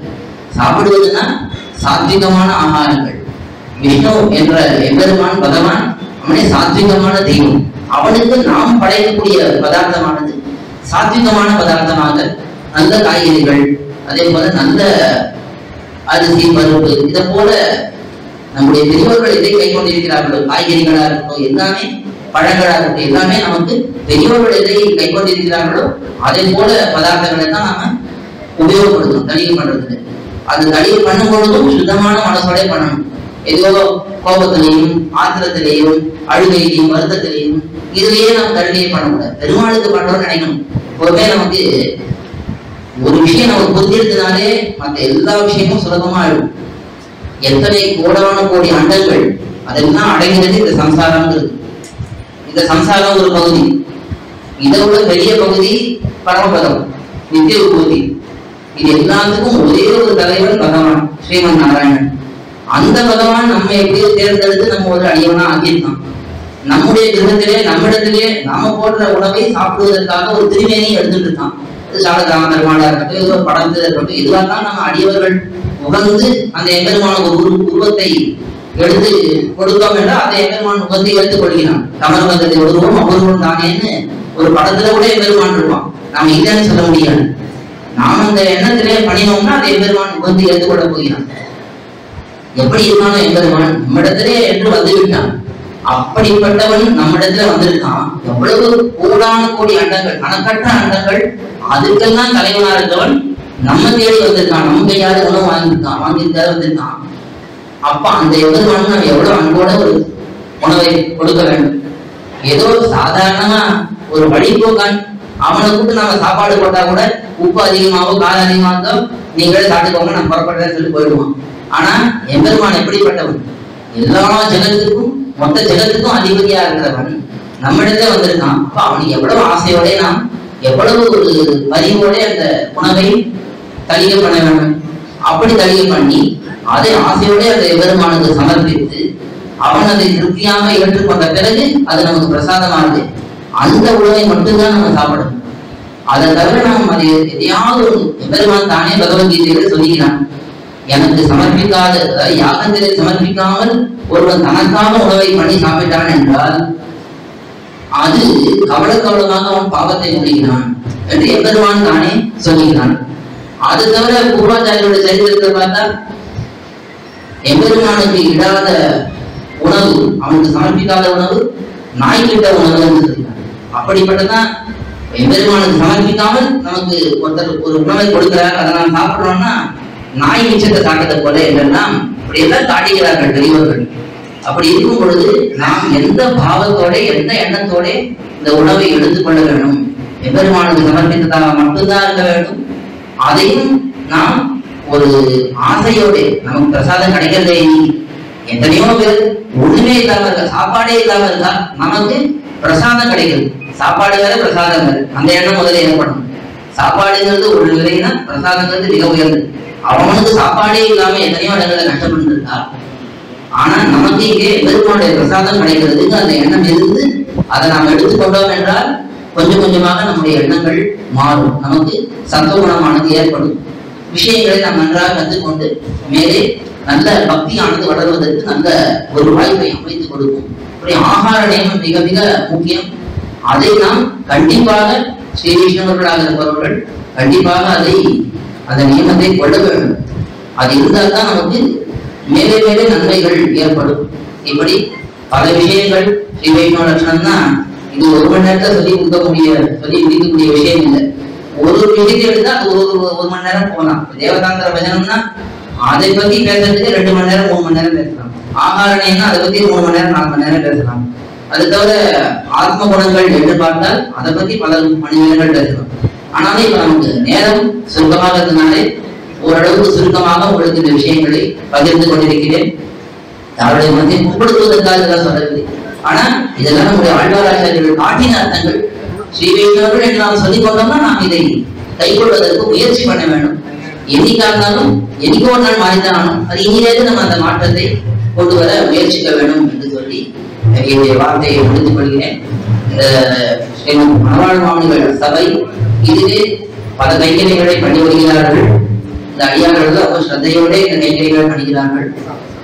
Speaker 1: சாப்பிடுவதுன்னா சாத்விகமான ஆகாரங்கள். விஷ்ணு என்ற எம்பெருமான் பகவான் அவனே சாத்விகமான தெய்வம். அவனுக்கு நாம் படைக்கக்கூடிய பதார்த்தமானது சாத்விகமான பதார்த்தமாக நல்ல காய்கறிகள், அதே போல நல்ல அரிசி பருப்பு, இதை போல நம்முடைய பெரியவர்கள் எதை கை கொண்டிருக்கிறார்களோ, காய்கறிகளா இருக்கட்டும், எல்லாமே பழங்களா இருக்கட்டும், எல்லாமே நமக்கு பெரியவர்கள் எதை கை கொண்டிருக்கிறார்களோ அதே போல பதார்த்தங்களை தான் நாம உபயோகப்படுத்தணும் தளிகை பண்றதுக்கு. அது தளிகை பண்ணும் பொழுதும் சுத்தமான மனசோட பண்ணணும். ஏதோ கோபத்திலையும் ஆத்திரத்திலையும் அழுகையிலையும் வருத்தத்திலையும் இதுலயே நம்ம தளிகையை பண்ண முடியாது. பெருமாளுக்கு பண்றோம்னு நினைக்கணும். எப்பவுமே நமக்கு ஒரு விஷயம் நமக்கு புரிஞ்சிருந்தனாலே மற்ற எல்லா விஷயமும் சுலபமா ஆயிடும். எத்தனை கோடான கோடி அண்டங்கள் அதெல்லாம் அடங்கிறது இந்த சம்சாரம்ங்கிறது. இந்த சம்சாரம் ஒரு பகுதி, இதை விட பெரிய பகுதி பரமபதம், நித்திய விபூதி. இது எல்லாத்துக்கும் ஒரே ஒரு தலைவன் பகவான் ஸ்ரீமன் நாராயணன். அந்த பகவான் நம்ம எப்படியோ தேர்ந்தெடுத்து நம்ம ஒரு அடியவனா ஆக்கியிருக்கான். நம்முடைய கிரகத்திலே நம்மிடத்திலே நாம போடுற உணவை சாப்பிடுவதற்காக ஒரு திருமேனியை எடுத்துட்டு இருக்கான். சாலகிராம பெருமாளா இருக்கட்டும், ஏதோ ஒரு படத்துல இருக்கட்டும், இதுவெல்லாம் நம்ம அடியவர்கள் உகந்து அந்த எம்பெருமான ஒரு உருவத்தை எடுத்து கொடுத்தோம் என்றால் அந்த எம்பெருமான் உகந்தை எடுத்துக் கொள்கிறான். கமர்வந்தத்தை ஒருவரும் அபூர்வம் தானேன்னு ஒரு படத்துல கூட எம்பெருமான் இருப்பான். நாம இல்லைன்னு சொல்ல முடியாது. நாம் அந்த எண்ணத்திலே பண்ணினோம்னா அந்த எம்பெருமான் உகந்தை எடுத்துக்கொள்ள போகிறான். எப்படி இருந்தாலும் எம்பெருமான் நம்மிடத்திலே என்று வந்து விட்டான். அப்படிப்பட்டவன் நம்மிடத்துல வந்திருக்கான். எவ்வளவு கோடான கோடி அண்டங்கள், கணக்கற்ற அண்டங்கள், அதுக்கெல்லாம் தலைவனா இருக்கவன் நம்ம தேடி வந்திருக்கான். நம்ம கையால உணவு வாங்கியிருக்காரு வந்திருக்கான். அப்ப அந்த எம்பெருமான் நம்ம எவ்வளவு அன்போட ஒரு உணவை கொடுக்க வேண்டும். ஏதோ சாதாரணமா ஒரு வழிபோக்கான் அவனை கூட்டு நாம சாப்பாடு போட்டா கூட உப்பு அதிகமாகவோ காரம் அதிகமாக இருந்தோ நீங்களே சாப்பிட்டுக்கோங்க நான் புறப்படுறேன்னு சொல்லி போயிடுவான். ஆனா எம்பெருமான் எப்படிப்பட்டவன்? எல்லா ஜெகத்துக்கும் மொத்த ஜெகத்துக்கும் அதிபதியா இருக்கிறவன் நம்மிடத்தே வந்திருக்கான். அப்ப அவனுக்கு எவ்வளவு ஆசையோட நாம் எவ்வளவு ஒரு பரிவோட அந்த உணவை தளிகை பண்ண வேண்டும். அப்படி தளிகை பண்ணி அதை ஆசையோட அந்த எம்பெருமானுக்கு சமர்ப்பித்து அவன் அதை திருப்தியாக ஏற்றுக்கொண்ட பிறகு அது நமக்கு பிரசாதமானது. அந்த உணவை மட்டும்தான் நம்ம சாப்பிடணும். அதை தவிர நாம் அதை எதையாவது ஒரு எம்பெருமான் தானே பகவத்கீதையில சொல்லுகிறான். எனக்கு சமர்ப்பிக்காத, அதாவது யாகத்திலே சமர்ப்பிக்காமல் ஒருவன் தனக்காக உணவை பண்ணி சாப்பிட்டான் என்றால் அது கவலமாக அவன் பாவத்தை முடிகிறான் என்று எம்பெருமான் தானே சொல்லுகிறான். அது தவிர பூர்வாச்சாரியோட சரித்திரத்தை பார்த்தா எம்பெருமானுக்கு இடாத உணவு, அவனுக்கு சமர்ப்பிக்காத உணவு நாய்கிட்ட உணவு என்று சொல்கிறான். அப்படிப்பட்டதான் எம்பெருமானுக்கு சமர்ப்பிக்காமல் நமக்கு ஒருத்தர் ஒரு உணவை கொடுக்கிறார், அதை நாம் சாப்பிடுறோம்னா நாய் மிச்சத்தை சாப்பிட்டதை போல என்றெல்லாம் அப்படியெல்லாம் காட்டுகிறார்கள் பெரியவர்கள். அப்படி இருக்கும் பொழுது நாம் எந்த பாவத்தோட எந்த எண்ணத்தோட இந்த உணவை எடுத்துக்கொள்ள வேண்டும்? எம்பெருமானுக்கு சமர்ப்பித்ததாக மட்டும்தான் இருக்க வேண்டும். அதையும் நாம் ஒரு ஆசையோட நமக்கு பிரசாதம் கிடைக்கிறதே. எத்தனையோ பேர் ஒண்ணுமே இல்லாம இருக்கா, சாப்பாடே இல்லாம இருக்கா, நமக்கு பிரசாதம் கிடைக்குது. சாப்பாடு வேற பிரசாதம் வேற, அந்த எண்ணம் முதல்ல ஏற்படும். சாப்பாடுங்கிறது ஒரு விலைனா பிரசாதங்கிறது மிக உயர்ந்தது. அவனுக்கு சாப்பாடே இல்லாம எத்தனையோ இடங்களை கஷ்டப்பட்டு இருக்கா. ஆனா நமக்கு இங்கே எம்பெருமானுடைய பிரசாதம் கிடைக்கிறதுக்கு அந்த எண்ணம் இருந்து அதை நாம் எடுத்துக்கொண்டோம் என்றால் கொஞ்சம் கொஞ்சமாக நம்முடைய எண்ணங்கள் மாறும். நமக்கு சத்துவகுணமானது ஏற்படும். விஷயங்களை நாம் நன்றாக கற்றுக்கொண்டு மேலே நல்ல பக்தியானது வளர்வதற்கு நல்ல ஒரு வாய்ப்பை அமைத்துக் கொடுக்கும். அப்படி ஆகார நியமம் மிக மிக முக்கியம். அதை நாம் கண்டிப்பாக ஸ்ரீ வைஷ்ணவர்களாக இருப்பவர்கள் கண்டிப்பாக அந்த நியமத்தை கொள்ள வேண்டும். அது இருந்தால் தான் நமக்கு மேலே மேலே நன்மைகள் ஏற்படும். இப்படி பல விஷயங்கள் ஸ்ரீ வைஷ்ணவ லட்சணம்னா இது ஒரு மணி நேரத்தை சொல்லி முடிக்கக்கூடிய விஷயம் இல்லை. ஒரு விஷயத்தை எடுத்தா அது ஒரு மணி நேரம் போகலாம். தேவதாந்திர பஜனம்னா அதை பத்தி பேசுறதுக்கு 2 மணி நேரம் 3 மணி நேரம் பேசலாம். ஆகாரணியம்னா அதை பத்தி 3 மணி நேரம் 4 மணி நேரம் பேசலாம். அது தவிர ஆத்ம குணங்கள் என்று பார்த்தால் அதை பத்தி பல மணி நேரங்கள் பேசலாம். ஆனாலும் இப்ப நமக்கு நேரம் சுருக்கமாக இருந்தனாலே ஓரளவுக்கு சுருக்கமாக உங்களுக்கு இந்த விஷயங்களை பகிர்ந்து கொண்டிருக்கிறேன். அவருடைய மனத்தை புண்படுத்துவதற்காக இதெல்லாம் சொல்லவில்லை. ஆனா இதெல்லாம் நம்முடைய ஆழ்வாராச்சாரியர்கள் காட்டின அர்த்தங்கள். ஸ்ரீ வைஷ்ணவர்கள் என்று நாம் சொல்லிக் கொண்டோம்னா நாம் இதை கைக்கொள்வதற்கு முயற்சி பண்ண வேண்டும். என்னைக்கா இருந்தாலும் என்னைக்கோ ஒரு நாள் மாறித்தான் ஆகணும். அது இனியிலிருந்து நம்ம அந்த மாற்றத்தை கொண்டு வர முயற்சிக்க வேண்டும் என்று சொல்லி என்னுடைய வார்த்தையை முடித்துக் கொள்கிறேன். இந்த ஸ்ரீமத் மணவாழ் மாமனிகள் சபை இதுவே பல கைங்கரியங்களை பண்ணி வருகிறார்கள். இந்த அடியார்கள் ரொம்ப ஸ்ரத்தையோட இந்த கைங்கரியங்களை பண்ணுகிறார்கள்.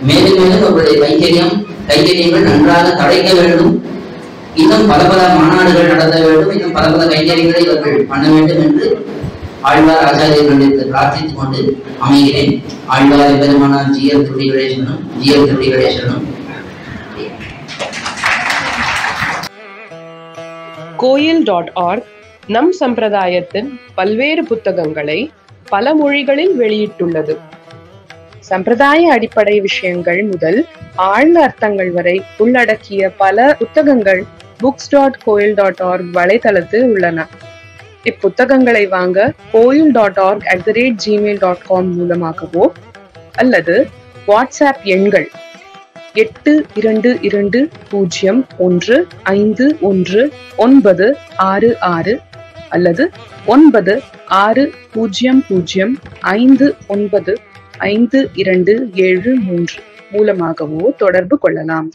Speaker 1: மேலும் மேலும் அவருடைய கைங்கரியங்கள் நன்றாக தழைக்க வேண்டும். இன்னும் பல பல மாநாடுகள் நடத்த வேண்டும். இன்னும் பல பல கைங்கரியங்களை இவர்கள் பண்ண வேண்டும் என்று ஆழ்வார் ஆச்சாரியர்களுக்கு பிரார்த்தித்துக் கொண்டு அமைகிறேன். ஆழ்வார் பெருமானார் ஜிஎல் திருடி கணேசனும்
Speaker 2: கோயில்.org நம் சம்பிரதாயத்தின் பல்வேறு புத்தகங்களை பல மொழிகளில் வெளியிட்டுள்ளது. சம்பிரதாய அடிப்படை விஷயங்கள் முதல் ஆழ்ந்த அர்த்தங்கள் வரை உள்ளடக்கிய பல புத்தகங்கள் books.coil.org வலைத்தளத்தில் உள்ளன. இப்புத்தகங்களை வாங்க koil.org@gmail.com மூலமாகவோ அல்லது வாட்ஸ்அப் எண்கள் 8220151966 அல்லது 9600595273 மூலமாகவோ தொடர்பு கொள்ளலாம்.